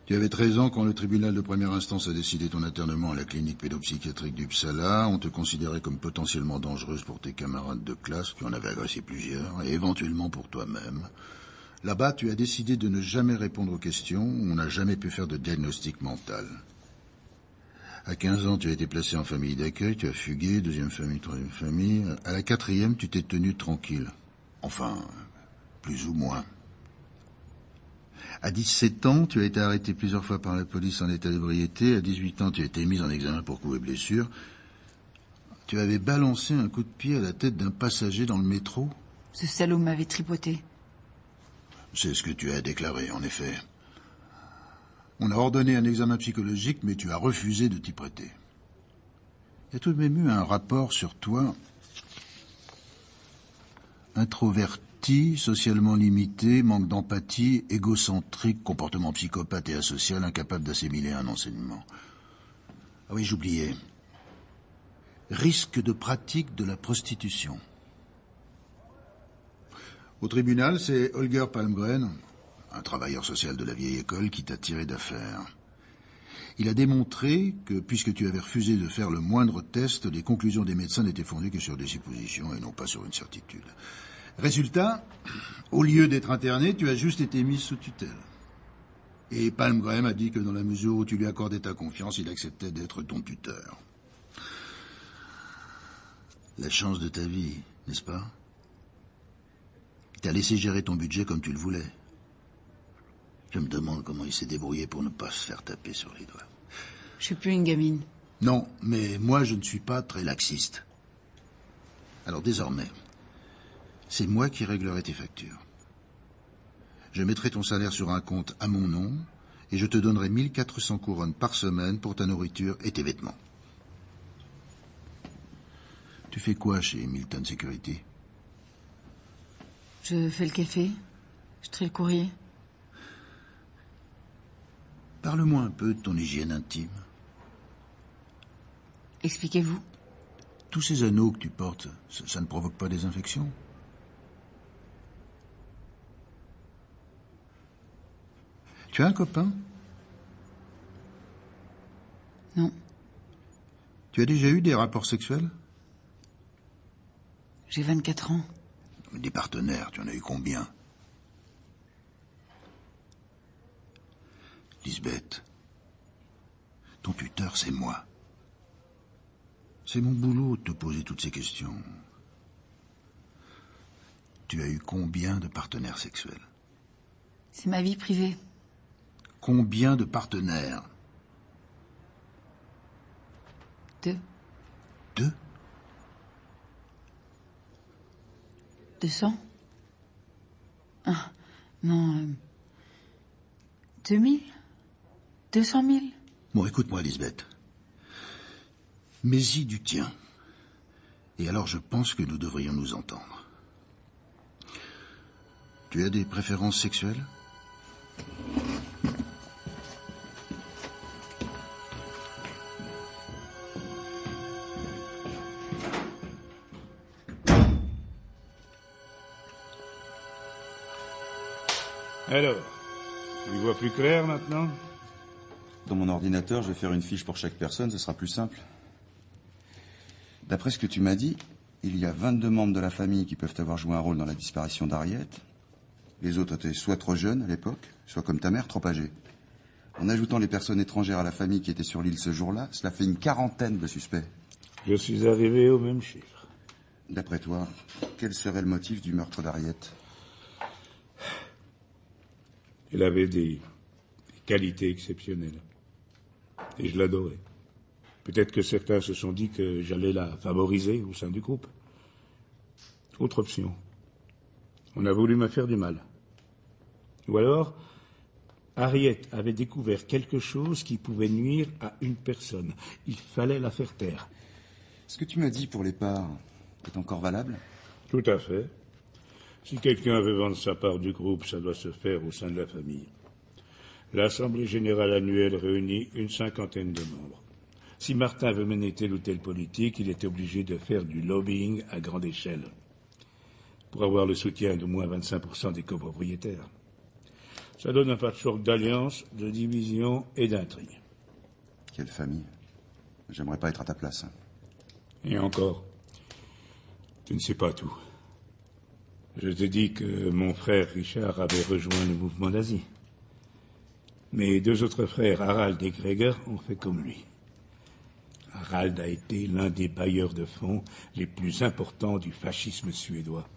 Tu avais 13 ans quand le tribunal de première instance a décidé ton internement à la clinique pédopsychiatrique d'Uppsala. On te considérait comme potentiellement dangereuse pour tes camarades de classe, qui en avaient agressé plusieurs, et éventuellement pour toi-même. Là-bas, tu as décidé de ne jamais répondre aux questions. On n'a jamais pu faire de diagnostic mental. À 15 ans, tu as été placé en famille d'accueil, tu as fugué, deuxième famille, troisième famille. À la 4e, tu t'es tenu tranquille. Enfin, plus ou moins. À 17 ans, tu as été arrêté plusieurs fois par la police en état d'ébriété. À 18 ans, tu as été mis en examen pour coups et blessures. Tu avais balancé un coup de pied à la tête d'un passager dans le métro. Ce salaud m'avait tripoté. C'est ce que tu as déclaré, en effet. On a ordonné un examen psychologique, mais tu as refusé de t'y prêter. Il y a tout de même eu un rapport sur toi. Introverti, socialement limité, manque d'empathie, égocentrique, comportement psychopathe et asocial, incapable d'assimiler un enseignement. Ah oui, j'oubliais. Risque de pratique de la prostitution. Au tribunal, c'est Holger Palmgren, un travailleur social de la vieille école, qui t'a tiré d'affaire. Il a démontré que, puisque tu avais refusé de faire le moindre test, les conclusions des médecins n'étaient fondées que sur des suppositions et non pas sur une certitude. Résultat, au lieu d'être interné, tu as juste été mis sous tutelle. Et Palmgren a dit que dans la mesure où tu lui accordais ta confiance, il acceptait d'être ton tuteur. La chance de ta vie, n'est-ce pas ? T'as laissé gérer ton budget comme tu le voulais. Je me demande comment il s'est débrouillé pour ne pas se faire taper sur les doigts. Je suis plus une gamine. Non, mais moi je ne suis pas très laxiste. Alors désormais, c'est moi qui réglerai tes factures. Je mettrai ton salaire sur un compte à mon nom et je te donnerai 1400 couronnes par semaine pour ta nourriture et tes vêtements. Tu fais quoi chez Milton Security? Je fais le café. Je trie le courrier. Parle-moi un peu de ton hygiène intime. Expliquez-vous. Tous ces anneaux que tu portes, ça ne provoque pas des infections? Tu as un copain? Non. Tu as déjà eu des rapports sexuels? J'ai 24 ans. Des partenaires, tu en as eu combien? Lisbeth, ton tuteur, c'est moi. C'est mon boulot de te poser toutes ces questions. Tu as eu combien de partenaires sexuels? C'est ma vie privée. Combien de partenaires? 2. 2? 200? Ah, non. 2000? 200 000? Bon, écoute-moi, Lisbeth. Mets-y du tien. Et alors, je pense que nous devrions nous entendre. Tu as des préférences sexuelles? Alors, tu y vois plus clair maintenant? Dans mon ordinateur, je vais faire une fiche pour chaque personne, ce sera plus simple. D'après ce que tu m'as dit, il y a 22 membres de la famille qui peuvent avoir joué un rôle dans la disparition d'Harriet. Les autres étaient soit trop jeunes à l'époque, soit comme ta mère, trop âgés. En ajoutant les personnes étrangères à la famille qui étaient sur l'île ce jour-là, cela fait une quarantaine de suspects. Je suis arrivé au même chiffre. D'après toi, quel serait le motif du meurtre d'Harriet? Elle avait des qualités exceptionnelles. Et je l'adorais. Peut-être que certains se sont dit que j'allais la favoriser au sein du groupe. Autre option. On a voulu me faire du mal. Ou alors, Harriet avait découvert quelque chose qui pouvait nuire à une personne. Il fallait la faire taire. Ce que tu m'as dit pour les parts est encore valable? Tout à fait. Si quelqu'un veut vendre sa part du groupe, ça doit se faire au sein de la famille. L'Assemblée générale annuelle réunit une 50aine de membres. Si Martin veut mener telle ou telle politique, il est obligé de faire du lobbying à grande échelle pour avoir le soutien d'au moins 25% des copropriétaires. Ça donne un patchwork d'alliances, de divisions et d'intrigues. Quelle famille. J'aimerais pas être à ta place. Et encore, tu ne sais pas tout. Je te dis que mon frère Richard avait rejoint le mouvement nazi. Mes deux autres frères, Harald et Gregor, ont fait comme lui. Harald a été l'un des bailleurs de fonds les plus importants du fascisme suédois.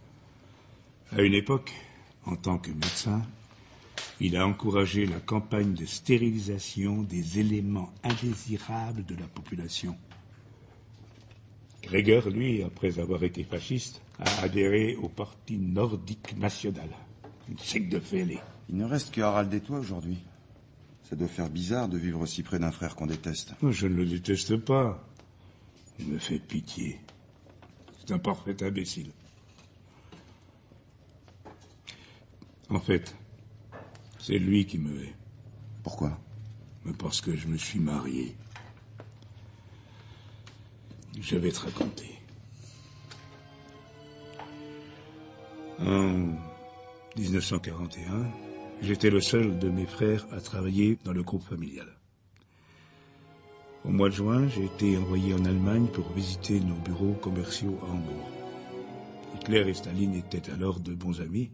À une époque, en tant que médecin, il a encouragé la campagne de stérilisation des éléments indésirables de la population. Gregor, lui, après avoir été fasciste, a adhéré au parti nordique national, une secte de fêlés. Il ne reste que Harald et toi aujourd'hui. Ça doit faire bizarre de vivre si près d'un frère qu'on déteste. Je ne le déteste pas. Il me fait pitié. C'est un parfait imbécile. En fait, c'est lui qui me hait. Pourquoi? Parce que je me suis marié. Je vais te raconter. En 1941, j'étais le seul de mes frères à travailler dans le groupe familial. Au mois de juin, j'ai été envoyé en Allemagne pour visiter nos bureaux commerciaux à Hambourg. Hitler et Staline étaient alors de bons amis,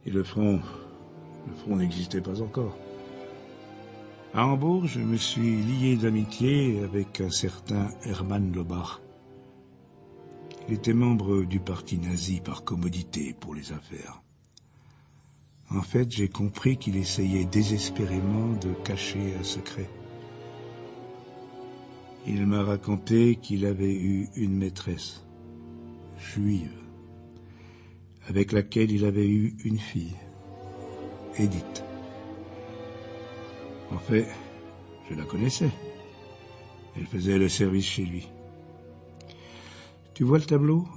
et le front n'existait pas encore. À Hambourg, je me suis lié d'amitié avec un certain Hermann Lobach. Il était membre du parti nazi par commodité pour les affaires. En fait, j'ai compris qu'il essayait désespérément de cacher un secret. Il m'a raconté qu'il avait eu une maîtresse, juive, avec laquelle il avait eu une fille, Edith. En fait, je la connaissais. Elle faisait le service chez lui. Tu vois le tableau ?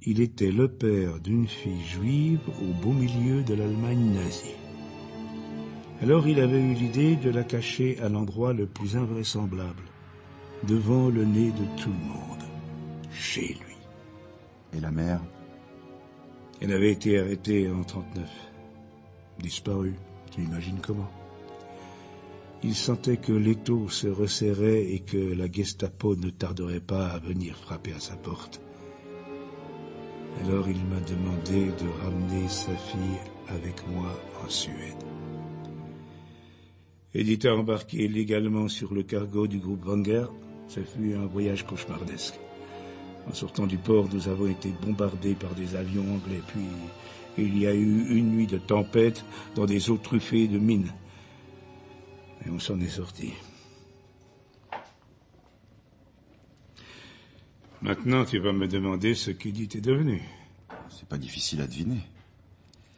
Il était le père d'une fille juive au beau milieu de l'Allemagne nazie. Alors il avait eu l'idée de la cacher à l'endroit le plus invraisemblable, devant le nez de tout le monde, chez lui. Et la mère ? Elle avait été arrêtée en 1939, disparue, tu imagines comment. Il sentait que l'étau se resserrait et que la Gestapo ne tarderait pas à venir frapper à sa porte. Alors il m'a demandé de ramener sa fille avec moi en Suède. Edith a embarqué illégalement sur le cargo du groupe Wenger. Ce fut un voyage cauchemardesque. En sortant du port, nous avons été bombardés par des avions anglais. Puis il y a eu une nuit de tempête dans des eaux truffées de mines. Et on s'en est sorti. Maintenant, tu vas me demander ce qu'Edith est devenue. C'est pas difficile à deviner.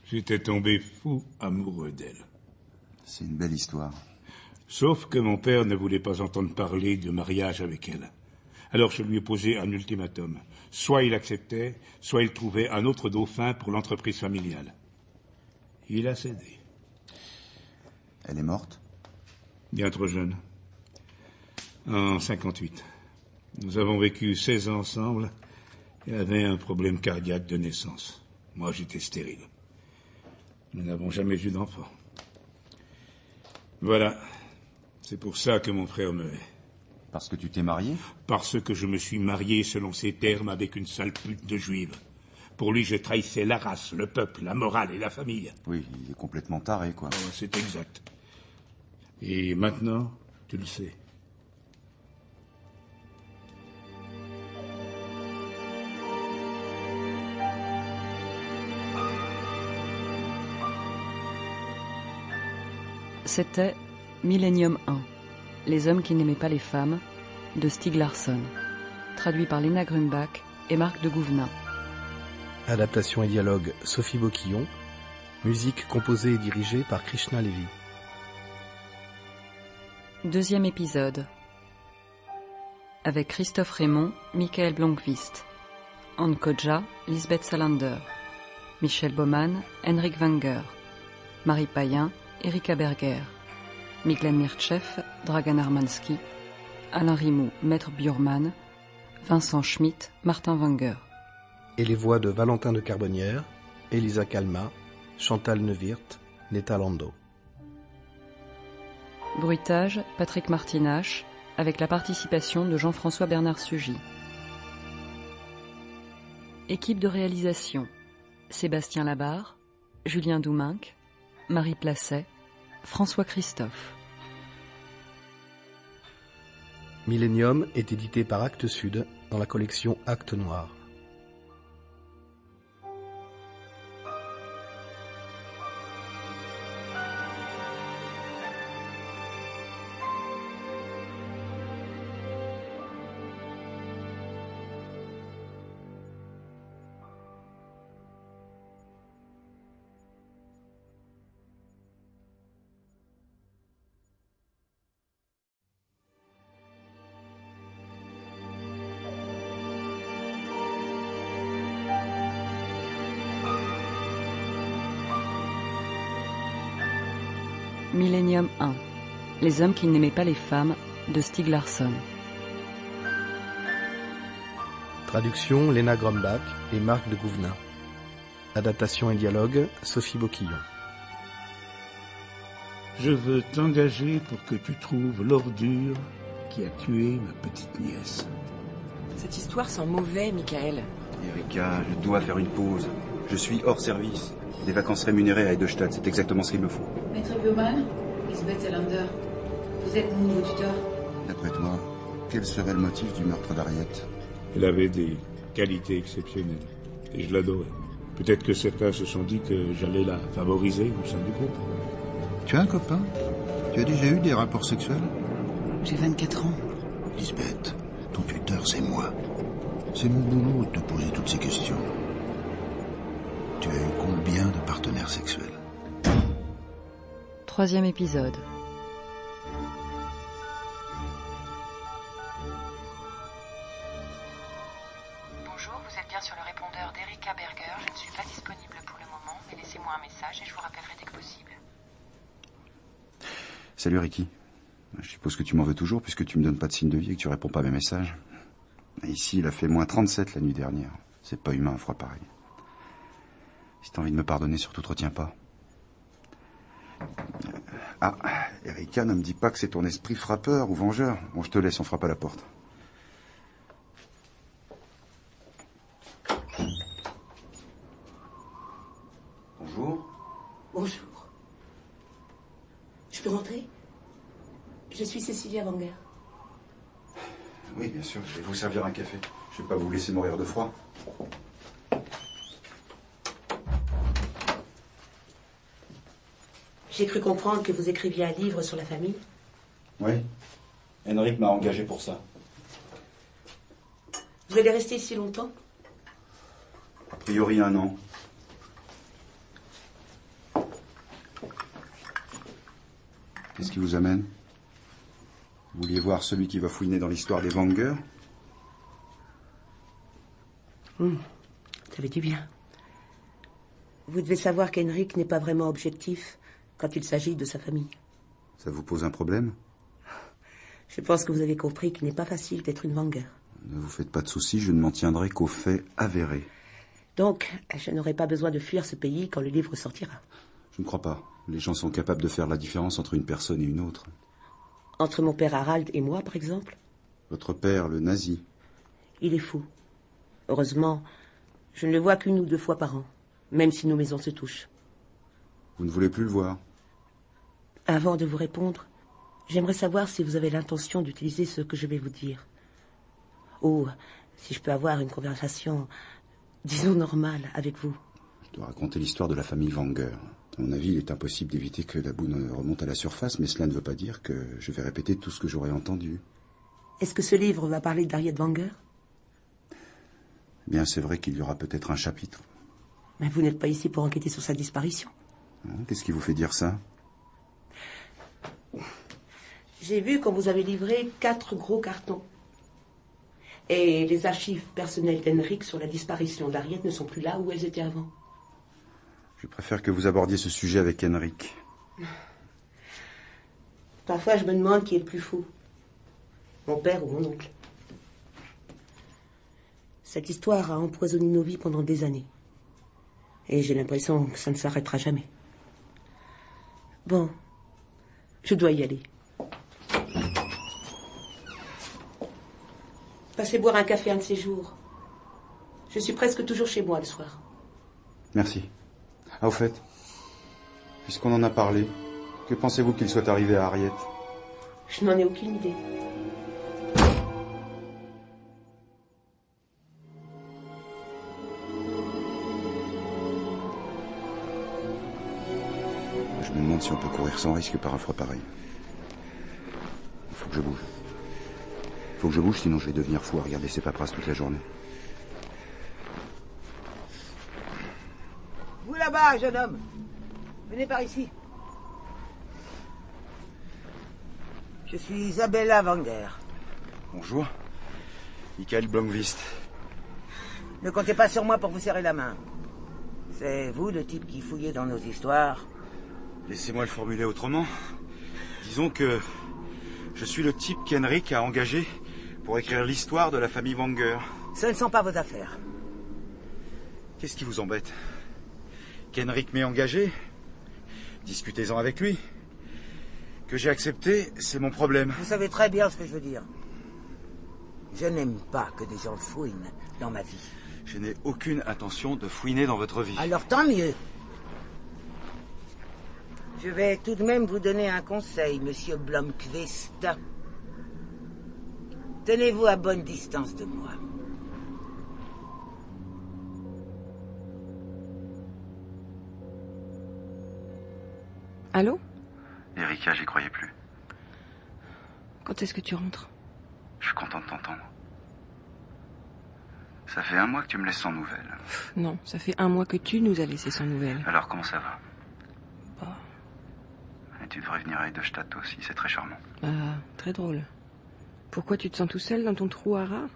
J'étais tombé fou amoureux d'elle. C'est une belle histoire. Sauf que mon père ne voulait pas entendre parler de mariage avec elle. Alors je lui ai posé un ultimatum. Soit il acceptait, soit il trouvait un autre dauphin pour l'entreprise familiale. Il a cédé. Elle est morte ? Bien trop jeune. En 58. Nous avons vécu 16 ans ensemble. Elle avait un problème cardiaque de naissance. Moi, j'étais stérile. Nous n'avons jamais eu d'enfant. Voilà. C'est pour ça que mon frère me hait. Parce que tu t'es marié ? Parce que je me suis marié selon ses termes avec une sale pute de juive. Pour lui, je trahissais la race, le peuple, la morale et la famille. Oui, il est complètement taré, quoi. Oh, c'est exact. Et maintenant, tu le sais. C'était Millennium 1, Les hommes qui n'aimaient pas les femmes, de Stieg Larsson, traduit par Léna Grumbach et Marc de Gouvenin. Adaptation et dialogue Sophie Boquillon, musique composée et dirigée par Krishna Levy. Deuxième épisode, avec Christophe Raymond, Michael Blomqvist, Anne Kodja, Lisbeth Salander, Michel Baumann, Henrik Wenger, Marie Payen, Erika Berger, Miglen Mirtscheff, Dragan Armansky, Alain Rimou, Maître Bjurman, Vincent Schmitt, Martin Wenger. Et les voix de Valentin de Carbonnière, Elisa Calma, Chantal Neuwirth, Netta Lando. Bruitage, Patrick Martinache, avec la participation de Jean-François Bernard Sugy. Équipe de réalisation, Sébastien Labarre, Julien Douminc, Marie Placet, François Christophe. Millennium est édité par Actes Sud dans la collection Actes Noirs. Millennium 1, Les hommes qui n'aimaient pas les femmes, de Stieg Larsson. Traduction Léna Grumbach et Marc de Gouvenin. Adaptation et dialogue Sophie Boquillon. Je veux t'engager pour que tu trouves l'ordure qui a tué ma petite nièce. Cette histoire sent mauvais, Michael. Erika, je dois faire une pause. Je suis hors service. Des vacances rémunérées à Edelstadt, c'est exactement ce qu'il me faut. Maître Baumann, Lisbeth Salander, vous êtes mon nouveau tuteur. D'après toi, quel serait le motif du meurtre d'Harriet ? Elle avait des qualité exceptionnelle. Et je l'adorais. Peut-être que certains se sont dit que j'allais la favoriser au sein du groupe. Tu as un copain? Tu as déjà eu des rapports sexuels? J'ai 24 ans. Lisbeth, ton tuteur, c'est moi. C'est mon boulot de te poser toutes ces questions. Tu as eu combien de partenaires sexuels? 3e épisode. Bonjour, vous êtes bien sur le répondeur d'Erika Berger. Je ne suis pas disponible pour le moment, mais laissez-moi un message et je vous rappellerai dès que possible. Salut Ricky. Je suppose que tu m'en veux toujours puisque tu me donnes pas de signe de vie et que tu réponds pas à mes messages. Ici, il a fait moins 37 la nuit dernière. C'est pas humain un froid pareil. Si t'as envie de me pardonner, surtout te retiens pas. Ah, Erika, ne me dis pas que c'est ton esprit frappeur ou vengeur. Bon, je te laisse, on frappe à la porte. Bonjour. Bonjour. Je peux rentrer? Je suis Cécilia Wenger. Oui, bien sûr, je vais vous servir un café. Je vais pas vous laisser mourir de froid. J'ai cru comprendre que vous écriviez un livre sur la famille. Oui. Henrik m'a engagé pour ça. Vous allez rester ici longtemps? A priori 1 an. Qu'est-ce qui vous amène? Vous vouliez voir celui qui va fouiner dans l'histoire des Wenger? Ça fait du bien. Vous devez savoir qu'Henrik n'est pas vraiment objectif quand il s'agit de sa famille. Ça vous pose un problème? Je pense que vous avez compris qu'il n'est pas facile d'être une Wenger. Ne vous faites pas de soucis, je ne m'en tiendrai qu'aux faits avérés. Donc, je n'aurai pas besoin de fuir ce pays quand le livre sortira. Je ne crois pas. Les gens sont capables de faire la différence entre une personne et une autre. Entre mon père Harald et moi, par exemple? Votre père, le nazi. Il est fou. Heureusement, je ne le vois qu'1 ou 2 fois par an, même si nos maisons se touchent. Vous ne voulez plus le voir? Avant de vous répondre, j'aimerais savoir si vous avez l'intention d'utiliser ce que je vais vous dire. Ou si je peux avoir une conversation, disons, normale avec vous. Je dois raconter l'histoire de la famille Wenger. À mon avis, il est impossible d'éviter que la boue ne remonte à la surface, mais cela ne veut pas dire que je vais répéter tout ce que j'aurais entendu. Est-ce que ce livre va parler d'Harriet Wenger? Bien, c'est vrai qu'il y aura peut-être un chapitre. Mais vous n'êtes pas ici pour enquêter sur sa disparition. Qu'est-ce qui vous fait dire ça? J'ai vu qu'on vous avait livré 4 gros cartons. Et les archives personnelles d'Henrik sur la disparition d'Harriet ne sont plus là où elles étaient avant. Je préfère que vous abordiez ce sujet avec Henrik. Parfois, je me demande qui est le plus fou. Mon père ou mon oncle. Cette histoire a empoisonné nos vies pendant des années. Et j'ai l'impression que ça ne s'arrêtera jamais. Bon, je dois y aller. Passez boire un café un de ces jours. Je suis presque toujours chez moi le soir. Merci. Ah, au fait, puisqu'on en a parlé, que pensez-vous qu'il soit arrivé à Harriet? Je n'en ai aucune idée. Je me demande si on peut courir sans risque par un froid pareil. Il faut que je bouge. Il faut que je bouge, sinon je vais devenir fou à regarder ces paperasses toute la journée. Vous là-bas, jeune homme. Venez par ici. Je suis Isabella Wenger. Bonjour. Michael Blomqvist. Ne comptez pas sur moi pour vous serrer la main. C'est vous le type qui fouillait dans nos histoires? Laissez-moi le formuler autrement. Disons que je suis le type qu'Henrik a engagé pour écrire l'histoire de la famille Wenger. Ce ne sont pas vos affaires. Qu'est-ce qui vous embête? Qu'Henrik m'ait engagé? Discutez-en avec lui. Que j'ai accepté, c'est mon problème. Vous savez très bien ce que je veux dire. Je n'aime pas que des gens fouinent dans ma vie. Je n'ai aucune intention de fouiner dans votre vie. Alors tant mieux. Je vais tout de même vous donner un conseil, monsieur Blomqvist. Tenez-vous à bonne distance de moi. Allô? Erika, j'y croyais plus. Quand est-ce que tu rentres? Je suis content de t'entendre. Ça fait 1 mois que tu me laisses sans nouvelles. Non, ça fait 1 mois que tu nous as laissé sans nouvelles. Alors, comment ça va? Et tu devrais venir à Edelstadt aussi, c'est très charmant. Très drôle. Pourquoi tu te sens tout seul dans ton trou à rats?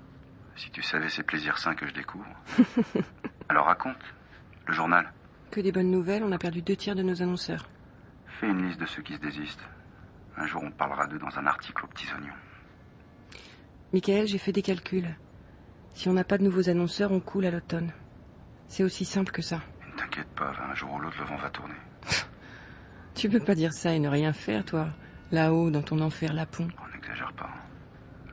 Si tu savais ces plaisirs sains que je découvre. Alors raconte, le journal. Que des bonnes nouvelles, on a perdu 2/3 de nos annonceurs. Fais une liste de ceux qui se désistent. Un jour, on parlera d'eux dans un article aux petits oignons. Michael, j'ai fait des calculs. Si on n'a pas de nouveaux annonceurs, on coule à l'automne. C'est aussi simple que ça. Ne t'inquiète pas, un jour ou l'autre, le vent va tourner. Tu peux pas dire ça et ne rien faire, toi. Là-haut, dans ton enfer Lapon. On n'exagère pas.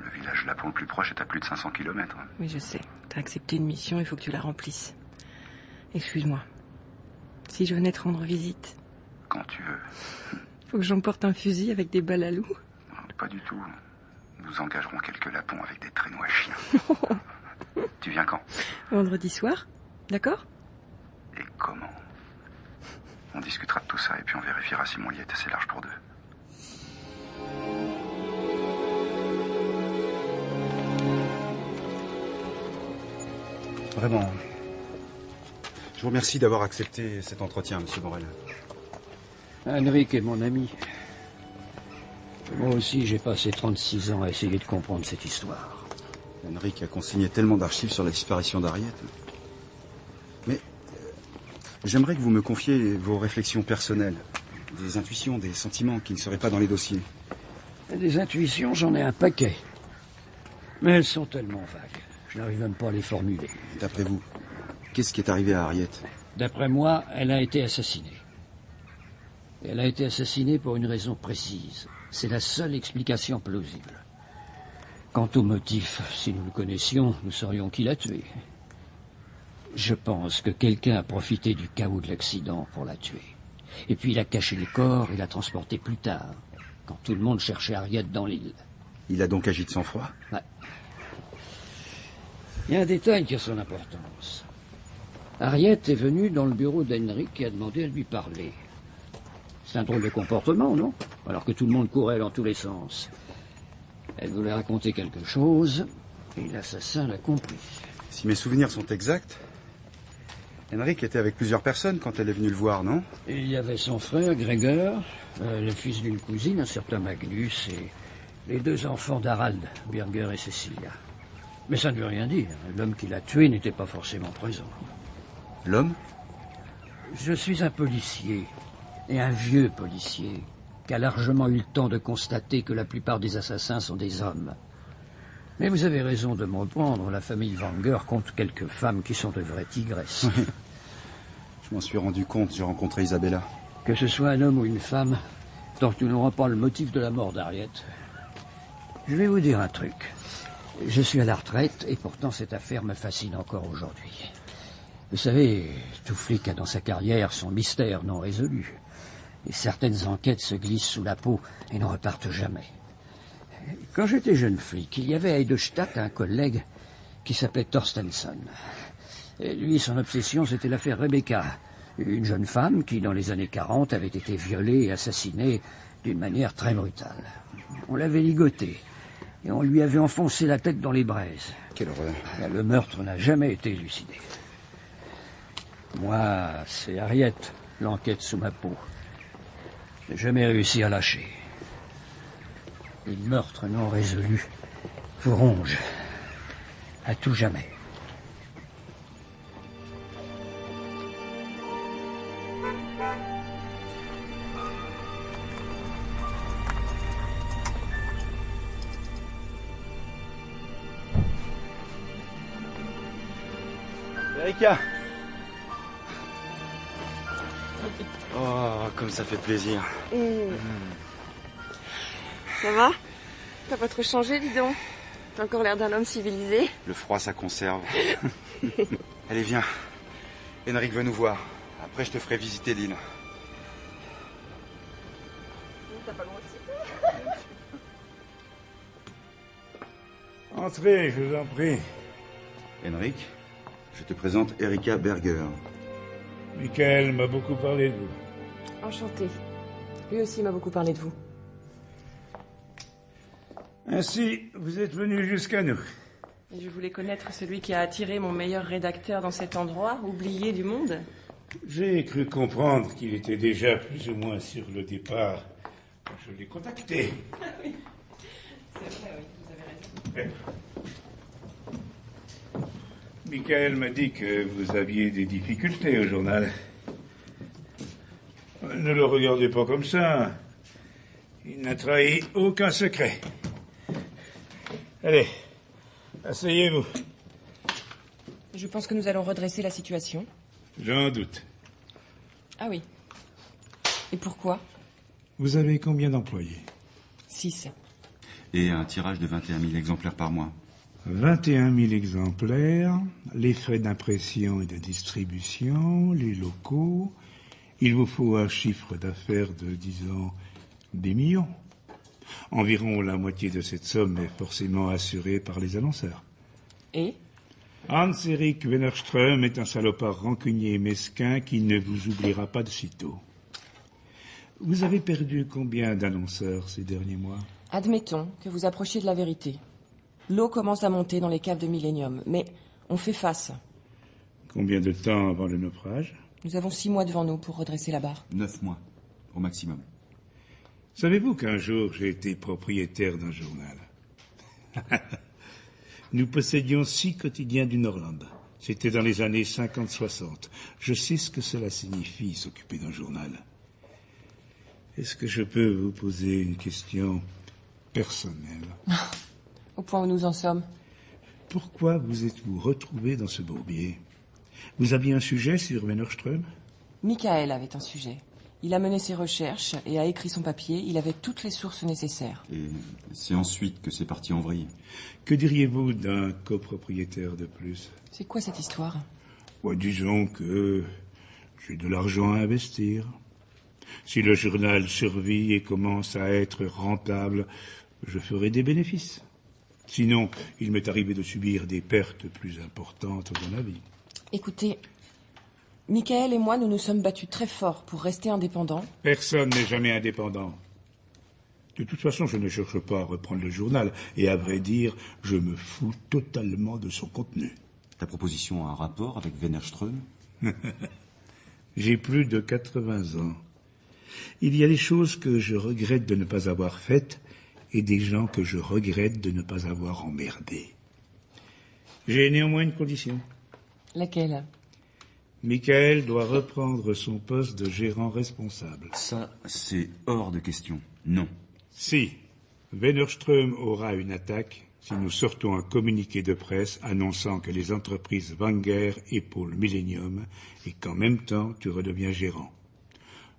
Le village Lapon le plus proche est à plus de 500 km. Oui, je sais. T'as accepté une mission, il faut que tu la remplisses. Excuse-moi. Si je venais te rendre visite... Quand tu veux. Faut que j'emporte un fusil avec des balles à loup? Non, pas du tout. Nous engagerons quelques lapons avec des traîneaux à chiens. Tu viens quand? Vendredi soir, d'accord? Et comment? On discutera de tout ça et puis on vérifiera si mon lit est assez large pour 2. Vraiment. Je vous remercie d'avoir accepté cet entretien, Monsieur Morel. Henrik est mon ami. Moi aussi, j'ai passé 36 ans à essayer de comprendre cette histoire. Henrik a consigné tellement d'archives sur la disparition d'Harriet. Mais j'aimerais que vous me confiez vos réflexions personnelles, des intuitions, des sentiments qui ne seraient pas dans les dossiers. Des intuitions, j'en ai un paquet. Mais elles sont tellement vagues. Je n'arrive même pas à les formuler. D'après vous, qu'est-ce qui est arrivé à Harriet? D'après moi, elle a été assassinée. Elle a été assassinée pour une raison précise. C'est la seule explication plausible. Quant au motif, si nous le connaissions, nous saurions qui l'a tuée. Je pense que quelqu'un a profité du chaos de l'accident pour la tuer. Et puis il a caché le corps et l'a transporté plus tard, quand tout le monde cherchait Harriet dans l'île. Il a donc agi de sang-froid? Ouais. Il y a un détail qui a son importance. Harriet est venue dans le bureau d'Henrik et a demandé à lui parler. C'est un drôle de comportement, non? Alors que tout le monde courait dans tous les sens. Elle voulait raconter quelque chose, et l'assassin l'a compris. Si mes souvenirs sont exacts, Henrik était avec plusieurs personnes quand elle est venue le voir, non? Il y avait son frère, Gregor, le fils d'une cousine, un certain Magnus, et les 2 enfants d'Harald, Birger et Cecilia. Mais ça ne veut rien dire. L'homme qui l'a tué n'était pas forcément présent. L'homme? Je suis un policier, et un vieux policier, qui a largement eu le temps de constater que la plupart des assassins sont des hommes. Mais vous avez raison de me reprendre, la famille Wenger compte quelques femmes qui sont de vraies tigresses. Oui. Je m'en suis rendu compte, j'ai rencontré Isabella. Que ce soit un homme ou une femme, tant que tu n'auras pas le motif de la mort d'Harriet. Je vais vous dire un truc. Je suis à la retraite, et pourtant cette affaire me fascine encore aujourd'hui. Vous savez, tout flic a dans sa carrière son mystère non résolu. Et certaines enquêtes se glissent sous la peau et ne repartent jamais. Quand j'étais jeune flic, il y avait à Edelstadt un collègue qui s'appelait Torstensson. Et lui, son obsession, c'était l'affaire Rebecca, une jeune femme qui, dans les années 40, avait été violée et assassinée d'une manière très brutale. On l'avait ligotée et on lui avait enfoncé la tête dans les braises. Quelle horreur. Le meurtre n'a jamais été élucidé. Moi, c'est Harriet, l'enquête sous ma peau. Je n'ai jamais réussi à lâcher. Les meurtres non résolus vous rongent à tout jamais. Erika! Oh, comme ça fait plaisir. Ça va? T'as pas trop changé, dis donc. T'as encore l'air d'un homme civilisé. Le froid, ça conserve. Allez, viens. Henrik veut nous voir. Après, je te ferai visiter l'île. T'as pas loin aussi. Entrez, je vous en prie. Henrik, je te présente Erika Berger. Michael m'a beaucoup parlé de vous. Enchanté. Lui aussi m'a beaucoup parlé de vous. Ainsi, vous êtes venu jusqu'à nous. Et je voulais connaître celui qui a attiré mon meilleur rédacteur dans cet endroit, oublié du monde. J'ai cru comprendre qu'il était déjà plus ou moins sur le départ. Je l'ai contacté. Ah oui, c'est vrai, oui, vous avez raison. Michael m'a dit que vous aviez des difficultés au journal. Ne le regardez pas comme ça. Il n'a trahi aucun secret. Allez, asseyez-vous. Je pense que nous allons redresser la situation. J'en doute. Ah oui. Et pourquoi? Vous avez combien d'employés? 6. Et un tirage de 21 000 exemplaires par mois. 21 000 exemplaires, les frais d'impression et de distribution, les locaux. Il vous faut un chiffre d'affaires de, disons, des millions. Environ la moitié de cette somme est forcément assurée par les annonceurs. Et Hans-Erik Wennerström est un salopard rancunier et mesquin qui ne vous oubliera pas de sitôt. Vous avez perdu combien d'annonceurs ces derniers mois? Admettons que vous approchiez de la vérité. L'eau commence à monter dans les caves de Millennium, mais on fait face. Combien de temps avant le naufrage? Nous avons 6 mois devant nous pour redresser la barre. 9 mois, au maximum. Savez-vous qu'un jour j'ai été propriétaire d'un journal? Nous possédions 6 quotidiens du Nordland. C'était dans les années 50-60. Je sais ce que cela signifie, s'occuper d'un journal. Est-ce que je peux vous poser une question personnelle? Au point où nous en sommes. Pourquoi vous êtes-vous retrouvé dans ce bourbier? Vous aviez un sujet sur Wennerström? Michael avait un sujet. Il a mené ses recherches et a écrit son papier. Il avait toutes les sources nécessaires. Et c'est ensuite que c'est parti en vrille. Que diriez-vous d'un copropriétaire de plus? C'est quoi cette histoire? Ouais, disons que j'ai de l'argent à investir. Si le journal survit et commence à être rentable, je ferai des bénéfices. Sinon, il m'est arrivé de subir des pertes plus importantes dans la vie. Écoutez, Michael et moi, nous nous sommes battus très fort pour rester indépendants. Personne n'est jamais indépendant. De toute façon, je ne cherche pas à reprendre le journal. Et à vrai dire, je me fous totalement de son contenu. Ta proposition a un rapport avec Wennerström? J'ai plus de 80 ans. Il y a des choses que je regrette de ne pas avoir faites et des gens que je regrette de ne pas avoir emmerdés. J'ai néanmoins une condition. Laquelle? Michael doit reprendre son poste de gérant responsable. Ça, c'est hors de question. Non. Si Wennerström aura une attaque, si nous sortons un communiqué de presse annonçant que les entreprises Wenger épaulent Millennium et qu'en même temps tu redeviens gérant.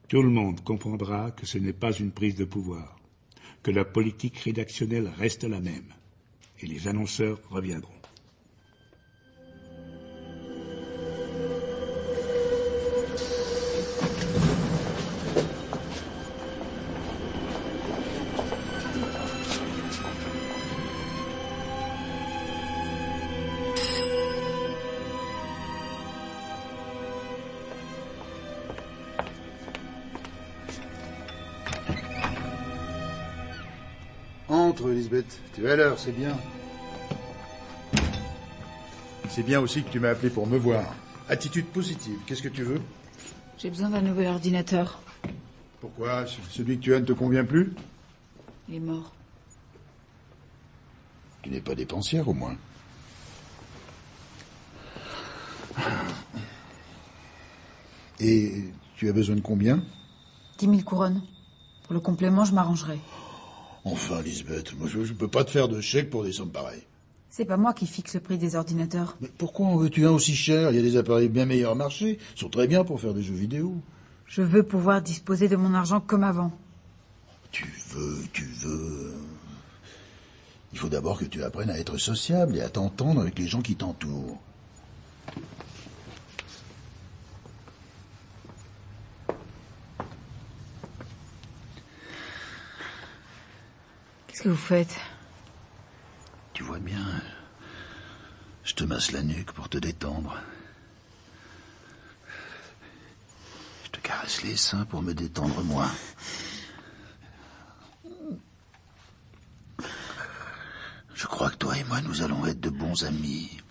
Tout le monde comprendra que ce n'est pas une prise de pouvoir, que la politique rédactionnelle reste la même, et les annonceurs reviendront. Entre, Lisbeth. Tu es à l'heure, c'est bien. C'est bien aussi que tu m'as appelé pour me voir. Attitude positive, qu'est-ce que tu veux? J'ai besoin d'un nouvel ordinateur. Pourquoi? Celui que tu as ne te convient plus? Il est mort. Tu n'es pas dépensière, au moins. Et tu as besoin de combien? 10 000 couronnes. Pour le complément, je m'arrangerai. Enfin, Lisbeth, moi je peux pas te faire de chèque pour des sommes pareilles. C'est pas moi qui fixe le prix des ordinateurs. Mais pourquoi en veux-tu un aussi cher? Il y a des appareils bien meilleurs marché. Ils sont très bien pour faire des jeux vidéo. Je veux pouvoir disposer de mon argent comme avant. Tu veux... Il faut d'abord que tu apprennes à être sociable et à t'entendre avec les gens qui t'entourent. Qu'est-ce que vous faites? Tu vois bien, je te masse la nuque pour te détendre. Je te caresse les seins pour me détendre moi. crois que toi et moi, nous allons être de bons amis.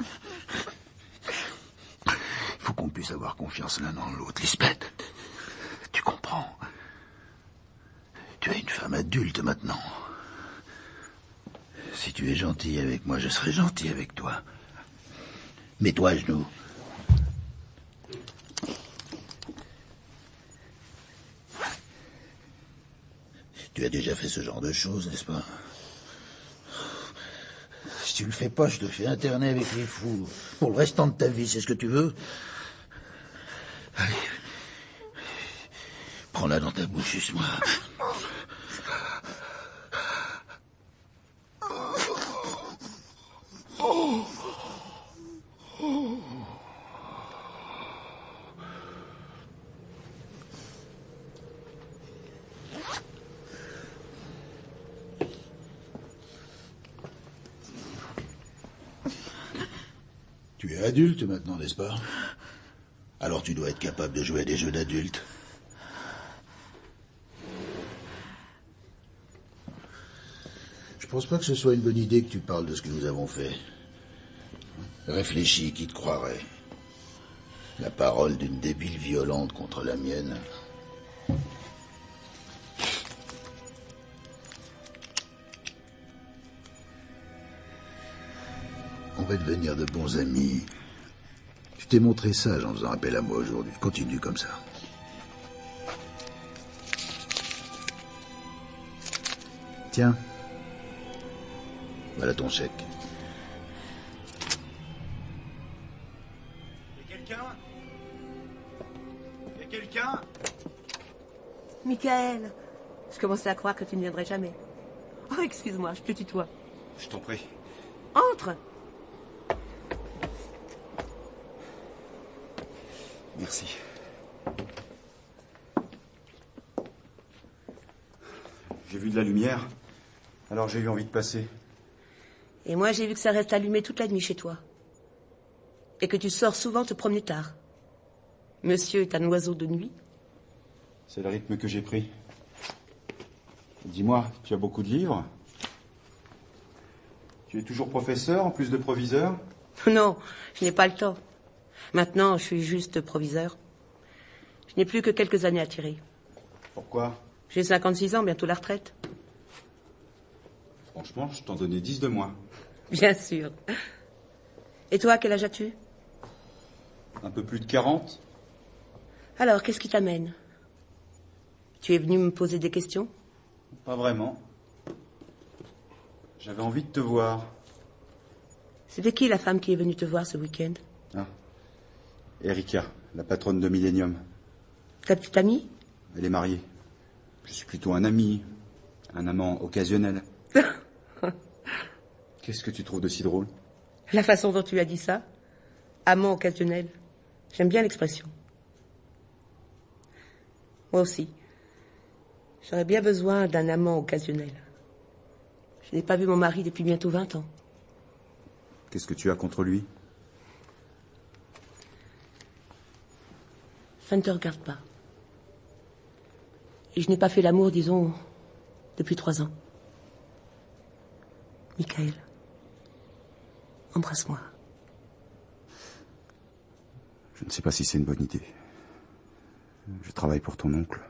Il faut qu'on puisse avoir confiance l'un dans l'autre. Lisbeth, tu comprends? Tu es une femme adulte maintenant. Si tu es gentil avec moi, je serai gentil avec toi. Mets-toi à genoux. Tu as déjà fait ce genre de choses, n'est-ce pas? Si tu le fais pas, je te fais interner avec les fous. Pour le restant de ta vie, c'est ce que tu veux? Allez. Prends-la dans ta bouche, suce-moi. Tu es adulte maintenant, n'est-ce pas? Alors tu dois être capable de jouer à des jeux d'adultes. Je pense pas que ce soit une bonne idée que tu parles de ce que nous avons fait. Réfléchis, qui te croirait? La parole d'une débile violente contre la mienne. On va devenir de bons amis. Tu t'es montré sage en faisant appel à moi aujourd'hui. Continue comme ça. Tiens. Voilà ton chèque. Y'a quelqu'un? Y'a quelqu'un? Michael, je commençais à croire que tu ne viendrais jamais. Oh, excuse-moi, je te tutoie. Je t'en prie. Entre. Merci. J'ai vu de la lumière, alors j'ai eu envie de passer. Et moi, j'ai vu que ça reste allumé toute la nuit chez toi. Et que tu sors souvent te promener tard. Monsieur est un oiseau de nuit. C'est le rythme que j'ai pris. Dis-moi, tu as beaucoup de livres? Tu es toujours professeur en plus de proviseur? Non, je n'ai pas le temps. Maintenant, je suis juste proviseur. Je n'ai plus que quelques années à tirer. Pourquoi? J'ai 56 ans, bientôt la retraite. Franchement, je t'en donnais 10 de moins. Bien sûr. Et toi, quel âge as-tu? Un peu plus de 40. Alors, qu'est-ce qui t'amène? Tu es venu me poser des questions? Pas vraiment. J'avais envie de te voir. C'était qui la femme qui est venue te voir ce week-end? Ah. Erika, la patronne de Millennium. Ta petite amie? Elle est mariée. Je suis plutôt un ami, un amant occasionnel. Qu'est-ce que tu trouves de si drôle? La façon dont tu as dit ça? Amant occasionnel. J'aime bien l'expression. Moi aussi. J'aurais bien besoin d'un amant occasionnel. Je n'ai pas vu mon mari depuis bientôt 20 ans. Qu'est-ce que tu as contre lui? Ça ne te regarde pas. Et je n'ai pas fait l'amour, disons, depuis 3 ans. Michael, embrasse-moi. Je ne sais pas si c'est une bonne idée. Je travaille pour ton oncle.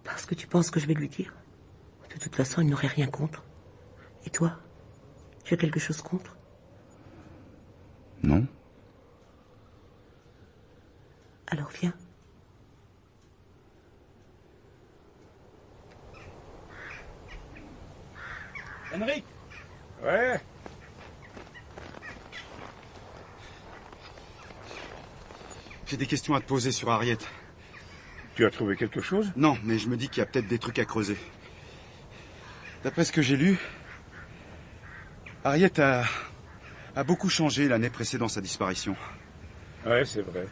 Parce que tu penses que je vais lui dire? De toute façon, il n'aurait rien contre. Et toi? Tu as quelque chose contre? Non. Alors viens. Henrik! Ouais? J'ai des questions à te poser sur Harriet. Tu as trouvé quelque chose? Non, mais je me dis qu'il y a peut-être des trucs à creuser. D'après ce que j'ai lu, Harriet a beaucoup changé l'année précédant sa disparition. Ouais, c'est vrai.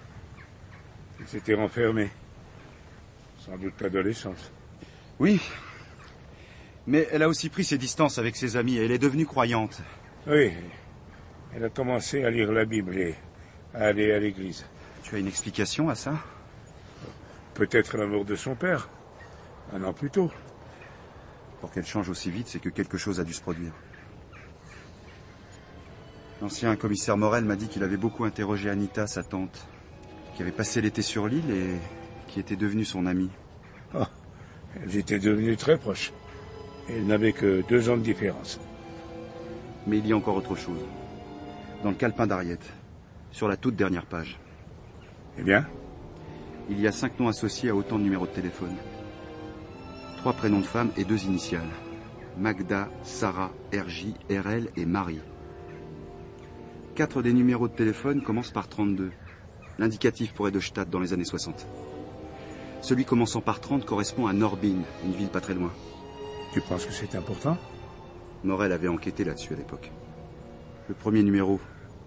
Il s'était renfermé. Sans doute l'adolescence. Oui. Mais elle a aussi pris ses distances avec ses amis et elle est devenue croyante. Oui. Elle a commencé à lire la Bible et à aller à l'église. Tu as une explication à ça? Peut-être la mort de son père. 1 an plus tôt. Pour qu'elle change aussi vite, c'est que quelque chose a dû se produire. L'ancien commissaire Morel m'a dit qu'il avait beaucoup interrogé Anita, sa tante, qui avait passé l'été sur l'île et qui était devenue son amie. Oh, elles étaient devenues très proches. Elles n'avaient que 2 ans de différence. Mais il y a encore autre chose. Dans le calepin d'Harriet, sur la toute dernière page. Eh bien? Il y a 5 noms associés à autant de numéros de téléphone. 3 prénoms de femmes et 2 initiales. Magda, Sarah, RJ, RL et Marie. 4 des numéros de téléphone commencent par 32. L'indicatif pour Edelstadt dans les années 60. Celui commençant par 30 correspond à Norbin, une ville pas très loin. Tu penses que c'est important? Morel avait enquêté là-dessus à l'époque. Le premier numéro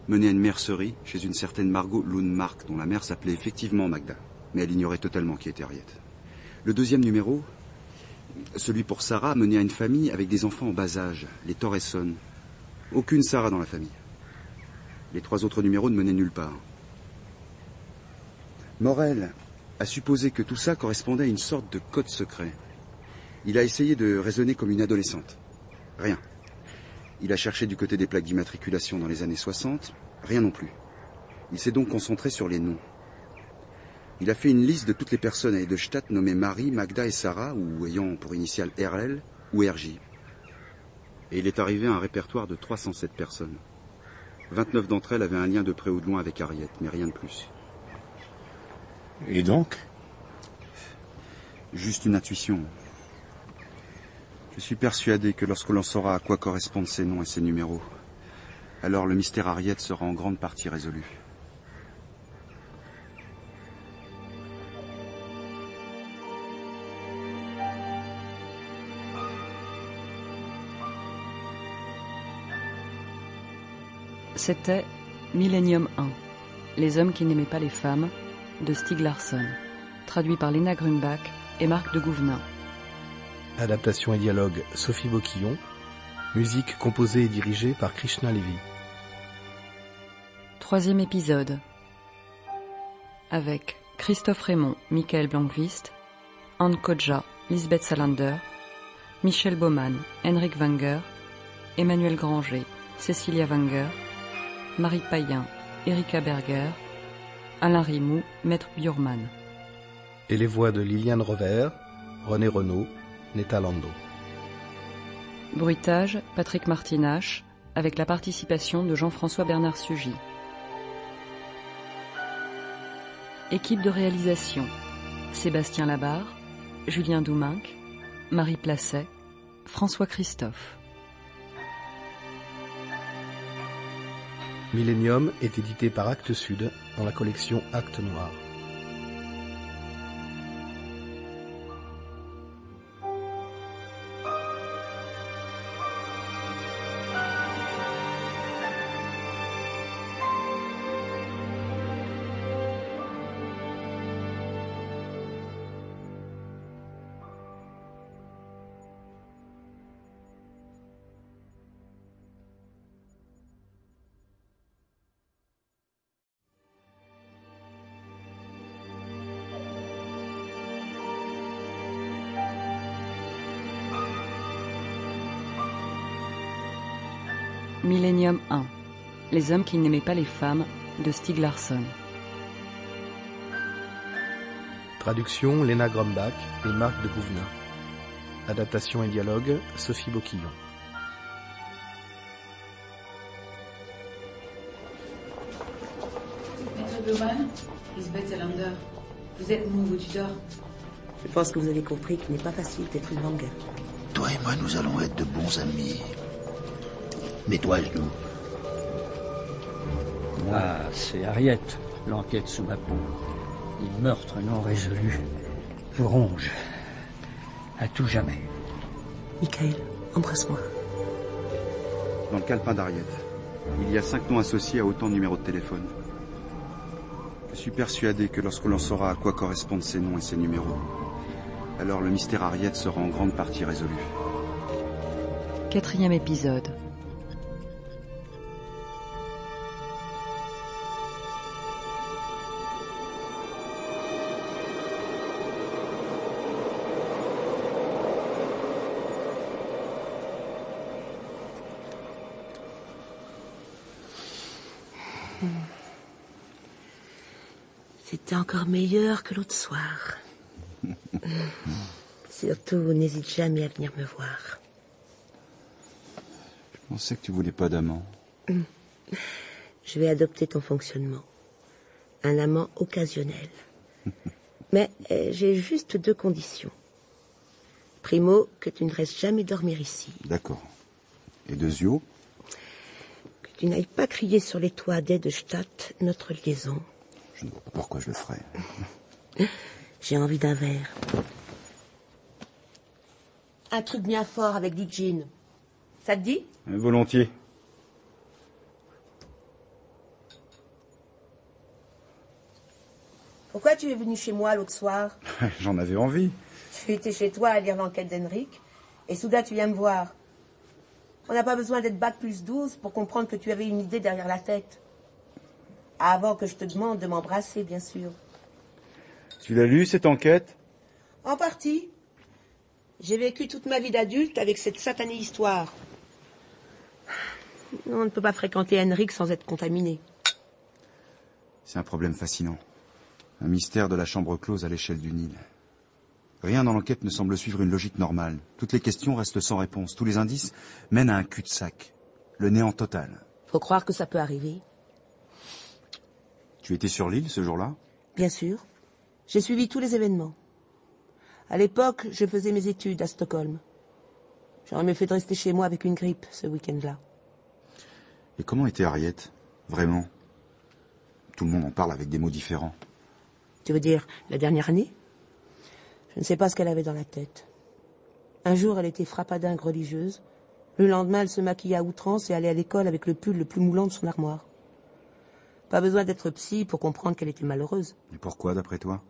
menait à une mercerie chez une certaine Margot Lundmark, dont la mère s'appelait effectivement Magda, mais elle ignorait totalement qui était Harriet. Le deuxième numéro, celui pour Sarah, menait à une famille avec des enfants en bas âge, les Torresson. Aucune Sarah dans la famille. Les 3 autres numéros ne menaient nulle part. Morel a supposé que tout ça correspondait à une sorte de code secret. Il a essayé de raisonner comme une adolescente. Rien. Il a cherché du côté des plaques d'immatriculation dans les années 60. Rien non plus. Il s'est donc concentré sur les noms. Il a fait une liste de toutes les personnes à Edelstadt nommées Marie, Magda et Sarah, ou ayant pour initiale RL ou RJ. Et il est arrivé à un répertoire de 307 personnes. 29 d'entre elles avaient un lien de près ou de loin avec Harriet, mais rien de plus. Et donc? Juste une intuition. Je suis persuadé que lorsque l'on saura à quoi correspondent ces noms et ces numéros, alors le mystère Harriet sera en grande partie résolu. C'était Millennium 1, Les hommes qui n'aimaient pas les femmes, de Stieg Larsson, traduit par Lena Grumbach et Marc de Gouvenin. Adaptation et dialogue Sophie Boquillon. Musique composée et dirigée par Krishna Levy. 3e épisode. Avec Christophe Raymond, Michael Blankvist, Anne Kodja, Lisbeth Salander, Michel Baumann, Henrik Wenger, Emmanuel Granger, Cécilia Wenger, Marie Payen, Erika Berger, Alain Rimou, Maître Bjurman. Et les voix de Liliane Rover, René Renaud, Netta Lando. Bruitage, Patrick Martinache, avec la participation de Jean-François Bernard Sugy. Équipe de réalisation, Sébastien Labarre, Julien Douminc, Marie Placet, François Christophe. Millennium est édité par Actes Sud dans la collection Actes Noirs. Millennium 1, Les hommes qui n'aimaient pas les femmes, de Stieg Larsson. Traduction Lena Grumbach et Marc de Gouvenin. Adaptation et dialogue Sophie Boquillon. Maître Baumann, Lisbeth Salander, vous êtes mon nouveau tuteur. Je pense que vous avez compris qu'il n'est pas facile d'être une Wenger. Toi et moi, nous allons être de bons amis. Mets-toi à genoux. Ah, c'est Harriet, l'enquête sous ma peau. Les meurtres non résolus vous rongent. À tout jamais. Michael, embrasse-moi. Dans le calepin d'Harriet, il y a 5 noms associés à autant de numéros de téléphone. Je suis persuadé que lorsque l'on saura à quoi correspondent ces noms et ces numéros, alors le mystère Harriet sera en grande partie résolu. 4e épisode. C'était encore meilleur que l'autre soir. Surtout, n'hésite jamais à venir me voir. Je pensais que tu voulais pas d'amant. Je vais adopter ton fonctionnement. Un amant occasionnel. Mais j'ai juste 2 conditions. Primo, que tu ne restes jamais dormir ici. D'accord. Et deuxio? Que tu n'ailles pas crier sur les toits d'Edestadt notre liaison. Je ne vois pas pourquoi je le ferais. J'ai envie d'un verre. Un truc bien fort avec du gin. Ça te dit? Volontiers. Pourquoi tu es venu chez moi l'autre soir? J'en avais envie. Tu étais chez toi à lire l'enquête d'Henrik, et soudain tu viens me voir. On n'a pas besoin d'être bac plus 12 pour comprendre que tu avais une idée derrière la tête. Avant que je te demande de m'embrasser, bien sûr. Tu l'as lu, cette enquête? En partie. J'ai vécu toute ma vie d'adulte avec cette satanée histoire. On ne peut pas fréquenter Henrik sans être contaminé. C'est un problème fascinant. Un mystère de la chambre close à l'échelle du Nil. Rien dans l'enquête ne semble suivre une logique normale. Toutes les questions restent sans réponse. Tous les indices mènent à un cul-de-sac. Le néant total. Faut croire que ça peut arriver. Tu étais sur l'île ce jour-là? Bien sûr. J'ai suivi tous les événements. À l'époque, je faisais mes études à Stockholm. J'aurais mieux fait de rester chez moi avec une grippe ce week-end-là. Et comment était Harriet? Vraiment? Tout le monde en parle avec des mots différents. Tu veux dire la dernière année? Je ne sais pas ce qu'elle avait dans la tête. Un jour, elle était frappadingue religieuse. Le lendemain, elle se maquillait à outrance et allait à l'école avec le pull le plus moulant de son armoire. Pas besoin d'être psy pour comprendre qu'elle était malheureuse. Et pourquoi, d'après toi?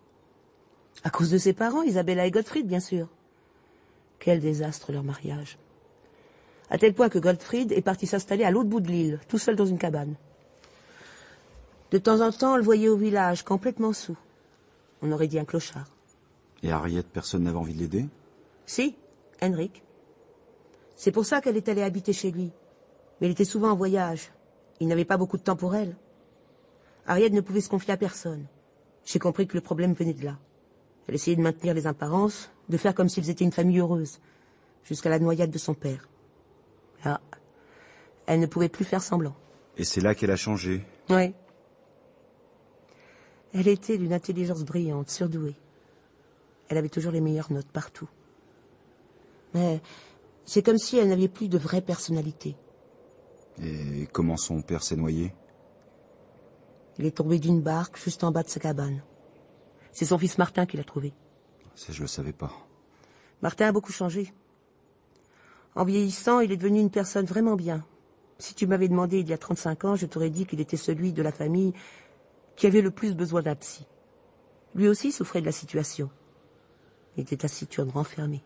À cause de ses parents, Isabella et Gottfried, bien sûr. Quel désastre, leur mariage. À tel point que Gottfried est parti s'installer à l'autre bout de l'île, tout seul dans une cabane. De temps en temps, on le voyait au village, complètement saoul. On aurait dit un clochard. Et Harriet, personne n'avait envie de l'aider? Si, Henrik. C'est pour ça qu'elle est allée habiter chez lui. Mais il était souvent en voyage. Il n'avait pas beaucoup de temps pour elle. Harriet ne pouvait se confier à personne. J'ai compris que le problème venait de là. Elle essayait de maintenir les apparences, de faire comme s'ils étaient une famille heureuse, jusqu'à la noyade de son père. Là, elle ne pouvait plus faire semblant. Et c'est là qu'elle a changé? Oui. Elle était d'une intelligence brillante, surdouée. Elle avait toujours les meilleures notes partout. Mais c'est comme si elle n'avait plus de vraie personnalité. Et comment son père s'est noyé? Il est tombé d'une barque juste en bas de sa cabane. C'est son fils Martin qui l'a trouvé. Ça, je le savais pas. Martin a beaucoup changé. En vieillissant, il est devenu une personne vraiment bien. Si tu m'avais demandé il y a 35 ans, je t'aurais dit qu'il était celui de la famille qui avait le plus besoin d'un psy. Lui aussi souffrait de la situation. Il était taciturne, renfermé.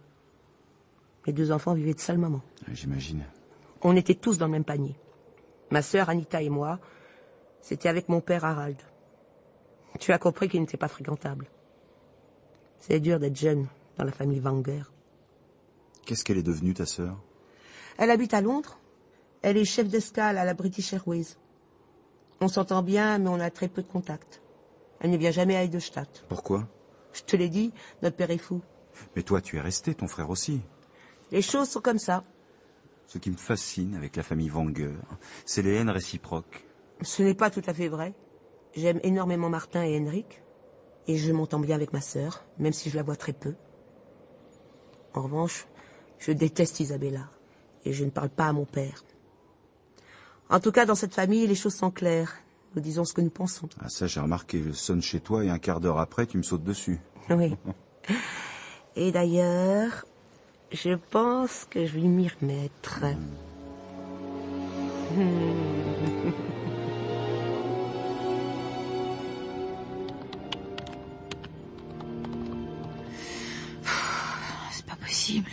Mes 2 enfants vivaient de sales moments. J'imagine. On était tous dans le même panier. Ma sœur Anita et moi, c'était avec mon père Harald. Tu as compris qu'il n'était pas fréquentable. C'est dur d'être jeune dans la famille Wenger. Qu'est-ce qu'elle est devenue, ta sœur? Elle habite à Londres. Elle est chef d'escale à la British Airways. On s'entend bien, mais on a très peu de contacts. Elle ne vient jamais à Edestadt. Pourquoi? Je te l'ai dit, notre père est fou. Mais toi, tu es resté, ton frère aussi. Les choses sont comme ça. Ce qui me fascine avec la famille Wenger, c'est les haines réciproques. Ce n'est pas tout à fait vrai. J'aime énormément Martin et Henrik. Et je m'entends bien avec ma sœur, même si je la vois très peu. En revanche, je déteste Isabella. Et je ne parle pas à mon père. En tout cas, dans cette famille, les choses sont claires. Nous disons ce que nous pensons. Ah, ça, j'ai remarqué. Je sonne chez toi et un quart d'heure après, tu me sautes dessus. Oui. Et d'ailleurs, je pense que je vais m'y remettre. C'est pas possible.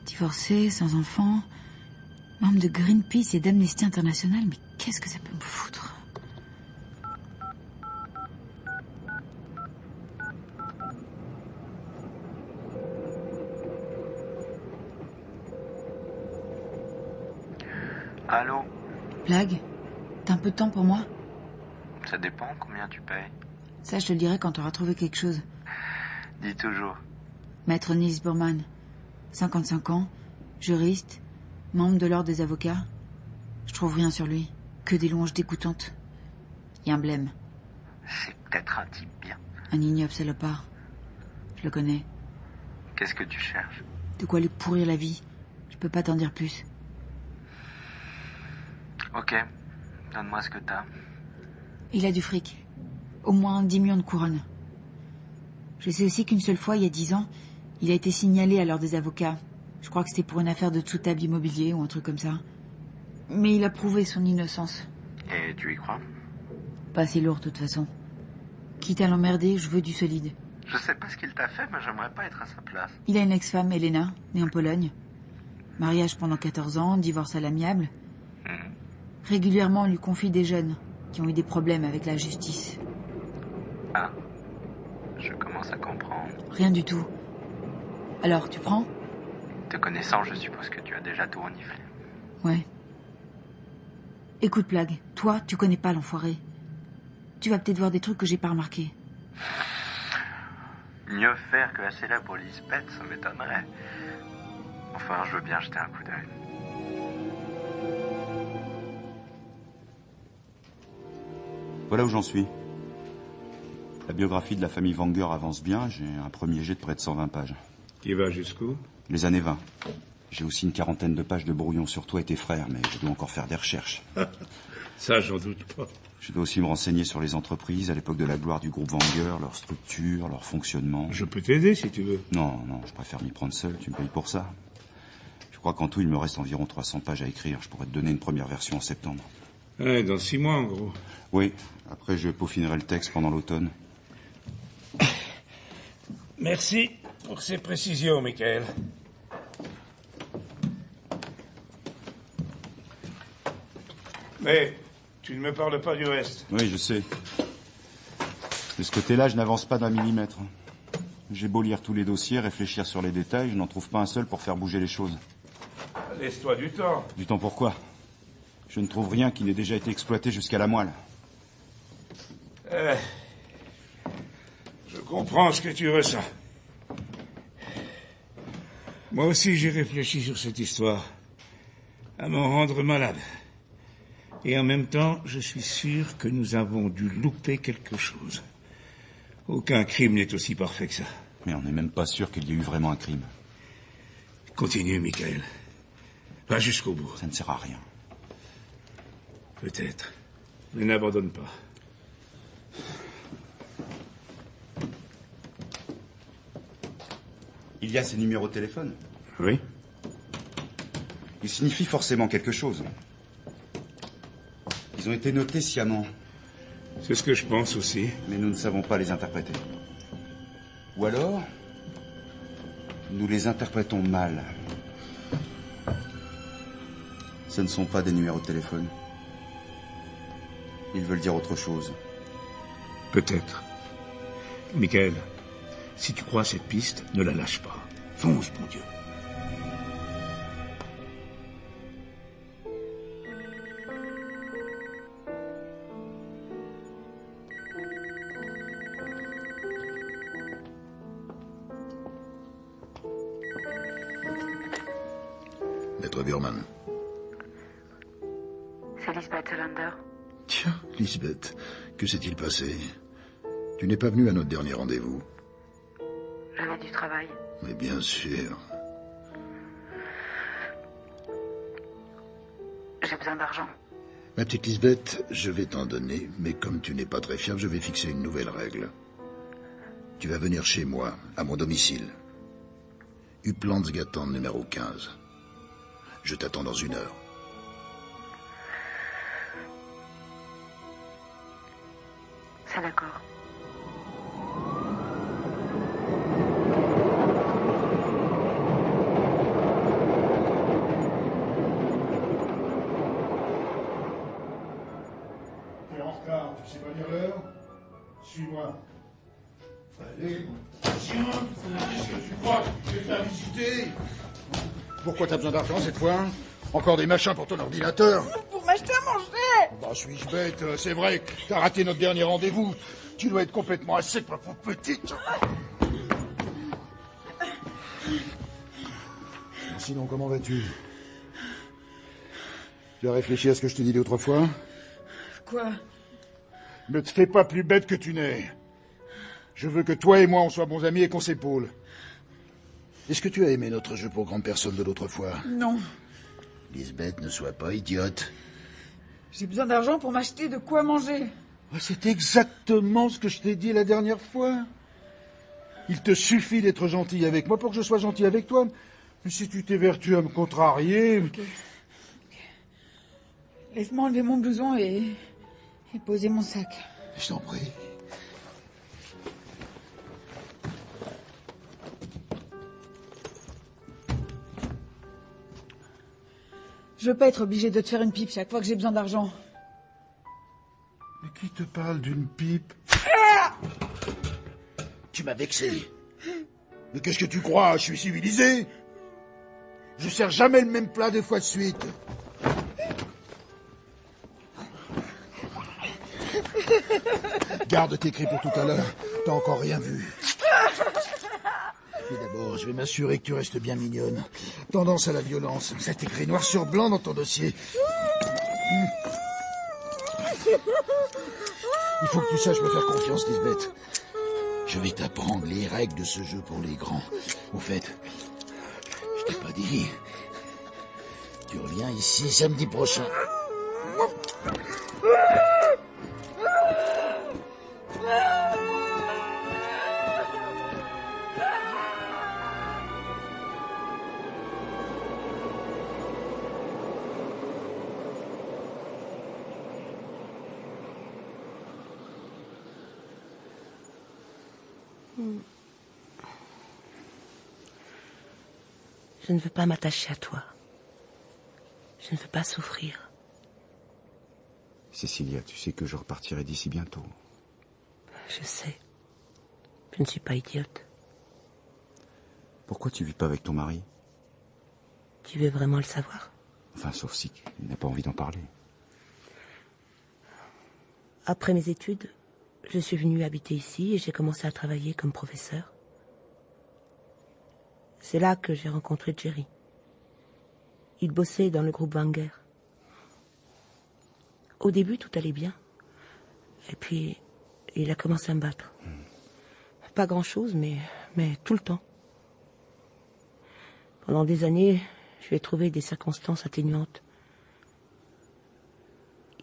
Divorcé, sans enfant, membre de Greenpeace et d'Amnesty International, mais qu'est-ce que ça peut me foutre? Allô? Blague, t'as un peu de temps pour moi? Ça dépend combien tu payes. Ça, je te le dirai quand tu auras trouvé quelque chose. Dis toujours. Maître Niels Bohrmann, 55 ans, juriste, membre de l'ordre des avocats. Je trouve rien sur lui, que des louanges dégoûtantes. Il y a un blême. C'est peut-être un type bien. Un ignoble salopard. Je le connais. Qu'est-ce que tu cherches? De quoi lui pourrir la vie. Je peux pas t'en dire plus. Ok, donne-moi ce que t'as. Il a du fric. Au moins 10 millions de couronnes. Je sais aussi qu'une seule fois, il y a 10 ans, il a été signalé à l'ordre des avocats. Je crois que c'était pour une affaire de sous-table immobilier ou un truc comme ça. Mais il a prouvé son innocence. Et tu y crois? Pas assez lourd, de toute façon. Quitte à l'emmerder, je veux du solide. Je sais pas ce qu'il t'a fait, mais j'aimerais pas être à sa place. Il a une ex-femme, Elena, née en Pologne. Mariage pendant 14 ans, divorce à l'amiable. Régulièrement, on lui confie des jeunes qui ont eu des problèmes avec la justice. Ah, je commence à comprendre. Rien du tout. Alors, tu prends? Te connaissant, je suppose que tu as déjà tout reniflé. Ouais. Écoute, Plague, toi, tu connais pas l'enfoiré. Tu vas peut-être voir des trucs que j'ai pas remarqués. Mieux faire que la célèbre Lisbeth, ça m'étonnerait. Enfin, je veux bien jeter un coup d'œil. Voilà où j'en suis. La biographie de la famille Wenger avance bien. J'ai un premier jet de près de 120 pages. Qui va jusqu'où? Les années 20. J'ai aussi une 40aine de pages de brouillon sur toi et tes frères, mais je dois encore faire des recherches. Ça, j'en doute pas. Je dois aussi me renseigner sur les entreprises à l'époque de la gloire du groupe Wenger, leur structure, leur fonctionnement. Je peux t'aider si tu veux. Non, je préfère m'y prendre seul. Tu me payes pour ça. Je crois qu'en tout, il me reste environ 300 pages à écrire. Je pourrais te donner une première version en septembre. Ouais, dans 6 mois, en gros. Oui. Après, je peaufinerai le texte pendant l'automne. Merci pour ces précisions, Michael. Mais tu ne me parles pas du reste. Oui, je sais. De ce côté-là, je n'avance pas d'un millimètre. J'ai beau lire tous les dossiers, réfléchir sur les détails, je n'en trouve pas un seul pour faire bouger les choses. Laisse-toi du temps. Du temps pourquoi? Je ne trouve rien qui n'ait déjà été exploité jusqu'à la moelle. Je comprends ce que tu ressens. Moi aussi, j'ai réfléchi sur cette histoire, à m'en rendre malade. Et en même temps, je suis sûr que nous avons dû louper quelque chose. Aucun crime n'est aussi parfait que ça. Mais on n'est même pas sûr qu'il y ait eu vraiment un crime. Continue, Michael. Va jusqu'au bout. Ça ne sert à rien. Peut-être. Mais n'abandonne pas. Il y a ces numéros de téléphone? Oui. Ils signifient forcément quelque chose. Ils ont été notés sciemment. C'est ce que je pense aussi. Mais nous ne savons pas les interpréter. Ou alors, nous les interprétons mal. Ce ne sont pas des numéros de téléphone. Ils veulent dire autre chose. Peut-être. Michael, si tu crois à cette piste, ne la lâche pas. Fonce, mon Dieu. Maître Bohrmann. C'est Lisbeth Salander. Tiens, Lisbeth, que s'est-il passé? Tu n'es pas venue à notre dernier rendez-vous. J'avais du travail. Mais bien sûr. J'ai besoin d'argent. Ma petite Lisbeth, je vais t'en donner, mais comme tu n'es pas très fiable, je vais fixer une nouvelle règle. Tu vas venir chez moi, à mon domicile. Upplandsgatan numéro 15. Je t'attends dans 1 heure. C'est d'accord. T'es en retard, tu sais pas lire l'heure? Suis-moi. Allez, tiens, qu'est-ce que tu crois que je vais te faire visiter? Pourquoi t'as besoin d'argent cette fois? Encore des machins pour ton ordinateur? Pour m'acheter à manger. Bah suis-je bête? C'est vrai, t'as raté notre dernier rendez-vous. Tu dois être complètement à sec, ma pauvre petite. Sinon, comment vas-tu? Tu as réfléchi à ce que je t'ai dit l'autre fois? Quoi? Ne te fais pas plus bête que tu n'es. Je veux que toi et moi, on soit bons amis et qu'on s'épaule. Est-ce que tu as aimé notre jeu pour grande personne de l'autre fois? Non. Lisbeth, ne sois pas idiote. J'ai besoin d'argent pour m'acheter de quoi manger. C'est exactement ce que je t'ai dit la dernière fois. Il te suffit d'être gentil avec moi pour que je sois gentil avec toi. Mais si tu t'évertues à me contrarier... Okay. Laisse-moi enlever mon blouson et poser mon sac. Je t'en prie. Je veux pas être obligée de te faire une pipe chaque fois que j'ai besoin d'argent. Mais qui te parle d'une pipe? Tu m'as vexé. Mais qu'est-ce que tu crois? Je suis civilisé. Je sers jamais le même plat 2 fois de suite. Garde tes cris pour tout à l'heure. T'as encore rien vu. Mais d'abord, je vais m'assurer que tu restes bien mignonne. Tendance à la violence. C'est écrit noir sur blanc dans ton dossier. Il faut que tu saches me faire confiance, Lisbeth. Je vais t'apprendre les règles de ce jeu pour les grands. Au fait, je t'ai pas dit. Tu reviens ici samedi prochain. Je ne veux pas m'attacher à toi. Je ne veux pas souffrir. Cécilia, tu sais que je repartirai d'ici bientôt. Je sais. Je ne suis pas idiote. Pourquoi tu vis pas avec ton mari? Tu veux vraiment le savoir? Enfin, sauf si tu n'as pas envie d'en parler. Après mes études, je suis venue habiter ici et j'ai commencé à travailler comme professeur. C'est là que j'ai rencontré Jerry. Il bossait dans le groupe Wenger. Au début, tout allait bien. Et puis, il a commencé à me battre. Pas grand-chose, mais tout le temps. Pendant des années, je lui ai trouvé des circonstances atténuantes.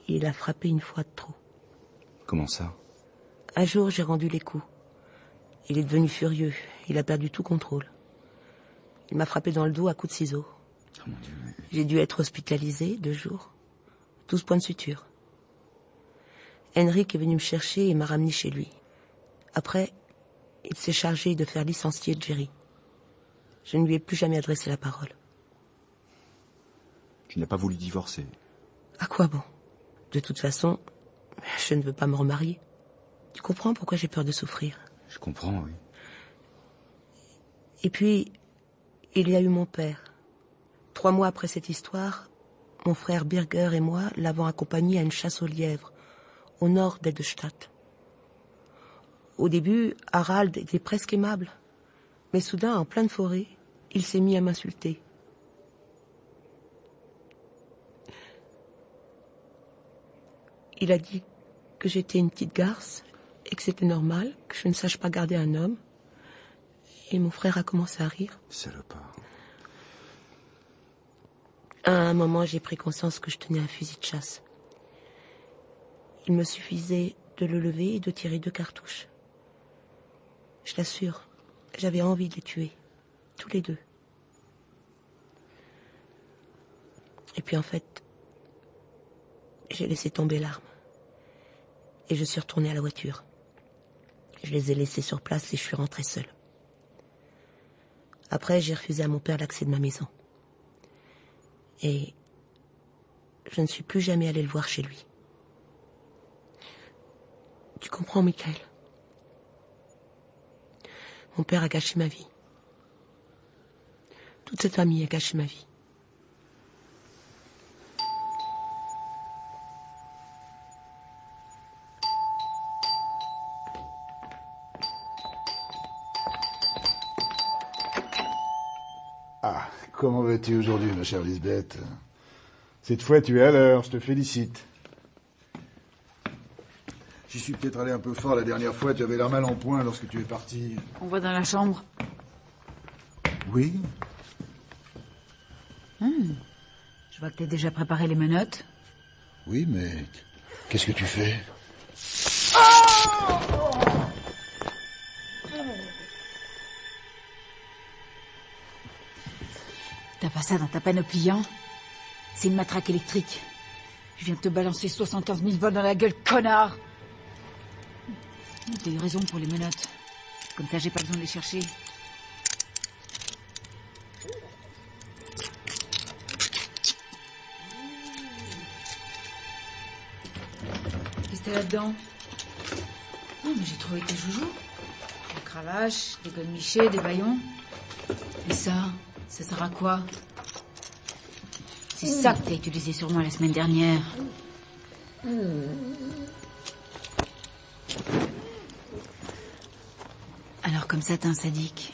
Il a frappé une fois de trop. Comment ça? Un jour, j'ai rendu les coups. Il est devenu furieux. Il a perdu tout contrôle. Il m'a frappé dans le dos à coups de ciseaux. Oh mon Dieu. J'ai dû être hospitalisé 2 jours. 12 points de suture. Henrik est venu me chercher et m'a ramené chez lui. Après, il s'est chargé de faire licencier Jerry. Je ne lui ai plus jamais adressé la parole. Tu n'as pas voulu divorcer? À quoi bon? De toute façon, je ne veux pas me remarier. Tu comprends pourquoi j'ai peur de souffrir? Je comprends, oui. Et puis, il y a eu mon père. 3 mois après cette histoire, mon frère Birger et moi l'avons accompagné à une chasse aux lièvres, au nord d'Edelstadt. Au début, Harald était presque aimable. Mais soudain, en pleine forêt, il s'est mis à m'insulter. Il a dit que j'étais une petite garce et que c'était normal que je ne sache pas garder un homme. Et mon frère a commencé à rire. Salopard. À un moment, j'ai pris conscience que je tenais un fusil de chasse. Il me suffisait de le lever et de tirer 2 cartouches. Je l'assure, j'avais envie de les tuer. Tous les 2. Et puis en fait, j'ai laissé tomber l'arme. Et je suis retournée à la voiture. Je les ai laissés sur place et je suis rentrée seule. Après, j'ai refusé à mon père l'accès de ma maison. Et je ne suis plus jamais allée le voir chez lui. Tu comprends, Michael? Mon père a gâché ma vie. Toute cette famille a gâché ma vie. Comment vas-tu aujourd'hui, ma chère Lisbeth? Cette fois, tu es à l'heure, je te félicite. J'y suis peut-être allé un peu fort la dernière fois, tu avais l'air mal en point lorsque tu es parti. On va dans la chambre. Oui? Je vois que t'as déjà préparé les menottes. Oui, mais qu'est-ce que tu fais? T'as pas ça dans ta panoplie, hein? C'est une matraque électrique. Je viens de te balancer 75 000 volts dans la gueule, connard! T'as eu raison pour les menottes. Comme ça, j'ai pas besoin de les chercher. Qu'est-ce que t'as là-dedans? Non, mais j'ai trouvé tes joujoux. Des cravaches, des godemichés, des baillons. Et ça sert à quoi? C'est ça que t'as utilisé sur moi la semaine dernière. Alors comme ça, t'es un sadique.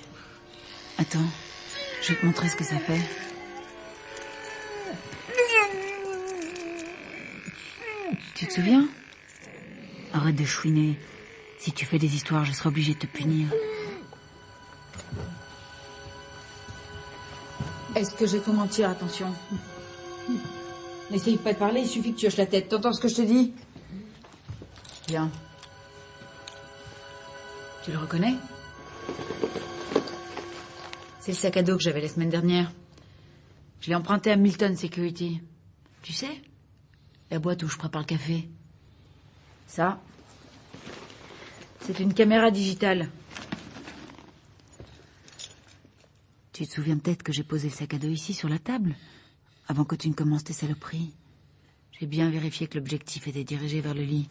Attends, je vais te montrer ce que ça fait. Tu te souviens? Arrête de chouiner. Si tu fais des histoires, je serai obligée de te punir. Est-ce que j'ai tout mentir? Attention. N'essaye pas de parler, il suffit que tu hoches la tête. T'entends ce que je te dis? Bien. Tu le reconnais? C'est le sac à dos que j'avais la semaine dernière. Je l'ai emprunté à Milton Security. Tu sais? La boîte où je prépare le café. Ça, c'est une caméra digitale. Tu te souviens peut-être que j'ai posé le sac à dos ici sur la table, avant que tu ne commences tes saloperies. J'ai bien vérifié que l'objectif était dirigé vers le lit.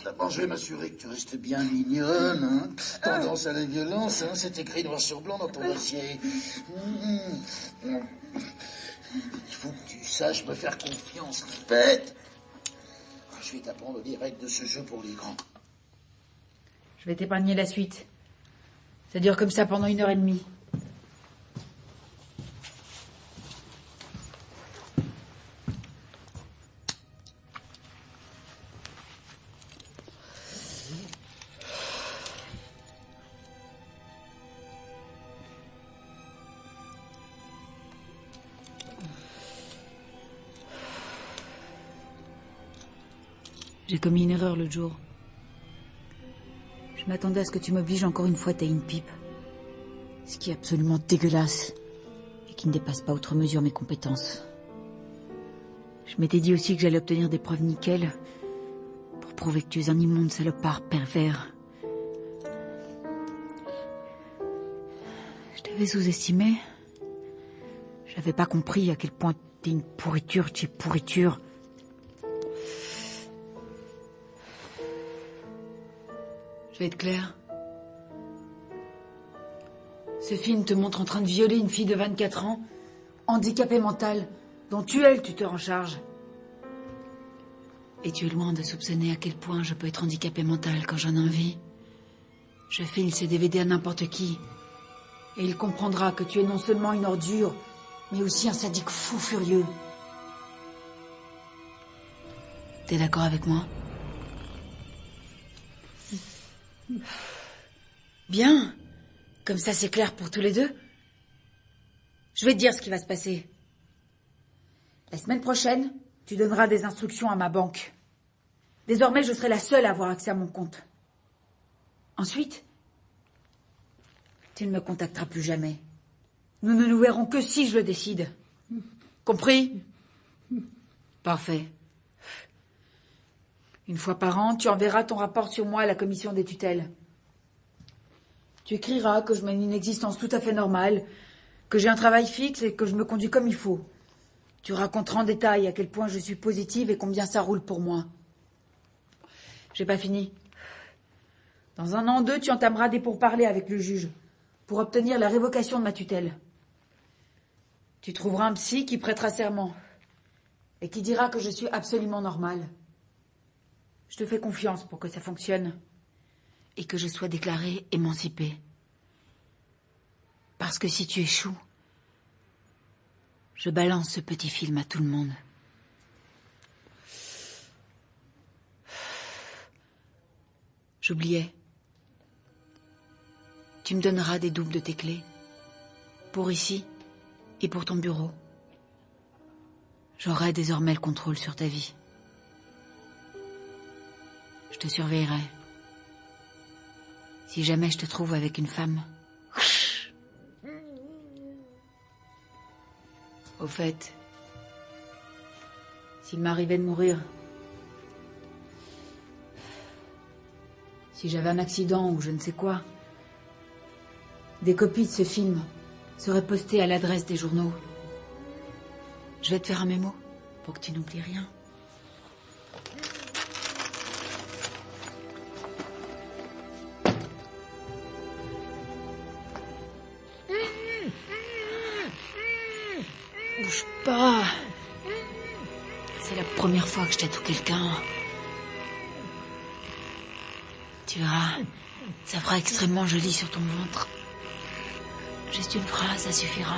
D'abord, je vais m'assurer que tu restes bien mignonne. Hein. Tendance à la violence, hein, c'est écrit noir sur blanc dans ton dossier. Il faut que tu saches me faire confiance, Lisbeth. Je vais t'apprendre les règles de ce jeu pour les grands. Je vais t'épargner la suite. Ça dure comme ça pendant 1h30. J'ai commis une erreur l'autre jour. Je m'attendais à ce que tu m'obliges encore une fois à tailler une pipe. Ce qui est absolument dégueulasse. Et qui ne dépasse pas outre mesure mes compétences. Je m'étais dit aussi que j'allais obtenir des preuves nickel. Pour prouver que tu es un immonde salopard pervers. Je t'avais sous-estimé. J'avais pas compris à quel point t'es une pourriture de chez pourriture. Je vais être claire. Ce film te montre en train de violer une fille de 24 ans, handicapée mentale, dont tu te rends charge. Et tu es loin de soupçonner à quel point je peux être handicapée mentale quand j'en ai envie. Je file ces DVD à n'importe qui, et il comprendra que tu es non seulement une ordure, mais aussi un sadique fou furieux. T'es d'accord avec moi? Bien. Comme ça, c'est clair pour tous les deux. Je vais te dire ce qui va se passer. La semaine prochaine, tu donneras des instructions à ma banque. Désormais, je serai la seule à avoir accès à mon compte. Ensuite, tu ne me contacteras plus jamais. Nous ne nous verrons que si je le décide. Compris? Parfait. Une fois par an, tu enverras ton rapport sur moi à la commission des tutelles. Tu écriras que je mène une existence tout à fait normale, que j'ai un travail fixe et que je me conduis comme il faut. Tu raconteras en détail à quel point je suis positive et combien ça roule pour moi. J'ai pas fini. Dans 1 an ou 2, tu entameras des pourparlers avec le juge pour obtenir la révocation de ma tutelle. Tu trouveras un psy qui prêtera serment et qui dira que je suis absolument normale. Je te fais confiance pour que ça fonctionne. Et que je sois déclarée émancipée. Parce que si tu échoues, je balance ce petit film à tout le monde. J'oubliais. Tu me donneras des doubles de tes clés. Pour ici et pour ton bureau. J'aurai désormais le contrôle sur ta vie. Je te surveillerai. Si jamais je te trouve avec une femme. Au fait, s'il m'arrivait de mourir, si j'avais un accident ou je ne sais quoi, des copies de ce film seraient postées à l'adresse des journaux. Je vais te faire un mémo pour que tu n'oublies rien. Bouge pas. C'est la première fois que je tatoue quelqu'un. Tu verras, ça fera extrêmement joli sur ton ventre. Juste une phrase, ça suffira.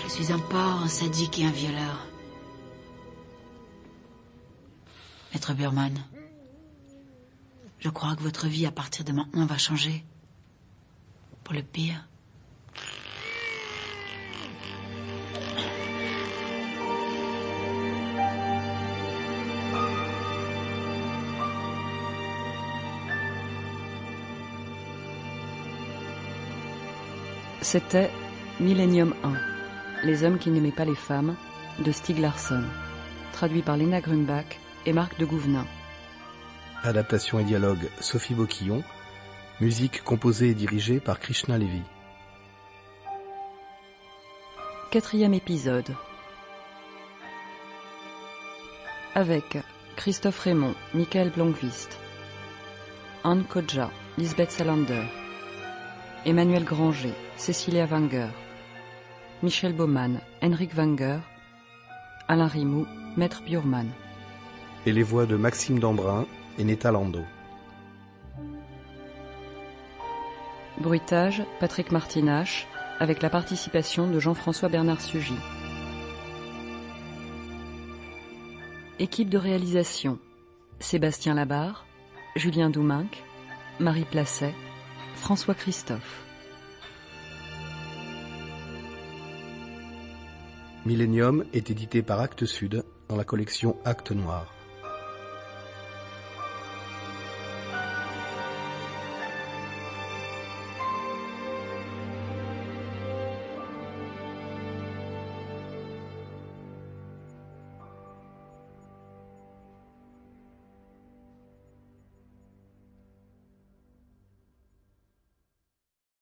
Je suis un porc, un sadique et un violeur. Maître Burman, je crois que votre vie à partir de maintenant va changer. Pour le pire. C'était Millennium 1, Les hommes qui n'aimaient pas les femmes, de Stieg Larsson, traduit par Lena Grumbach et Marc de Gouvenin. Adaptation et dialogue Sophie Boquillon, musique composée et dirigée par Krishna Levy. 4e épisode. Avec Christophe Raymond, Michael Blomqvist, Anne Kodja, Lisbeth Salander, Emmanuel Granger, Cecilia Wenger, Michel Baumann, Henrik Wenger, Alain Rimou, Maître Burman. Et les voix de Maxime Dambrun et Netta Lando. Bruitage, Patrick Martinache, avec la participation de Jean-François Bernard Sugy. Équipe de réalisation, Sébastien Labarre, Julien Douminc, Marie Placet, François Christophe. Millennium est édité par Actes Sud dans la collection Actes Noirs.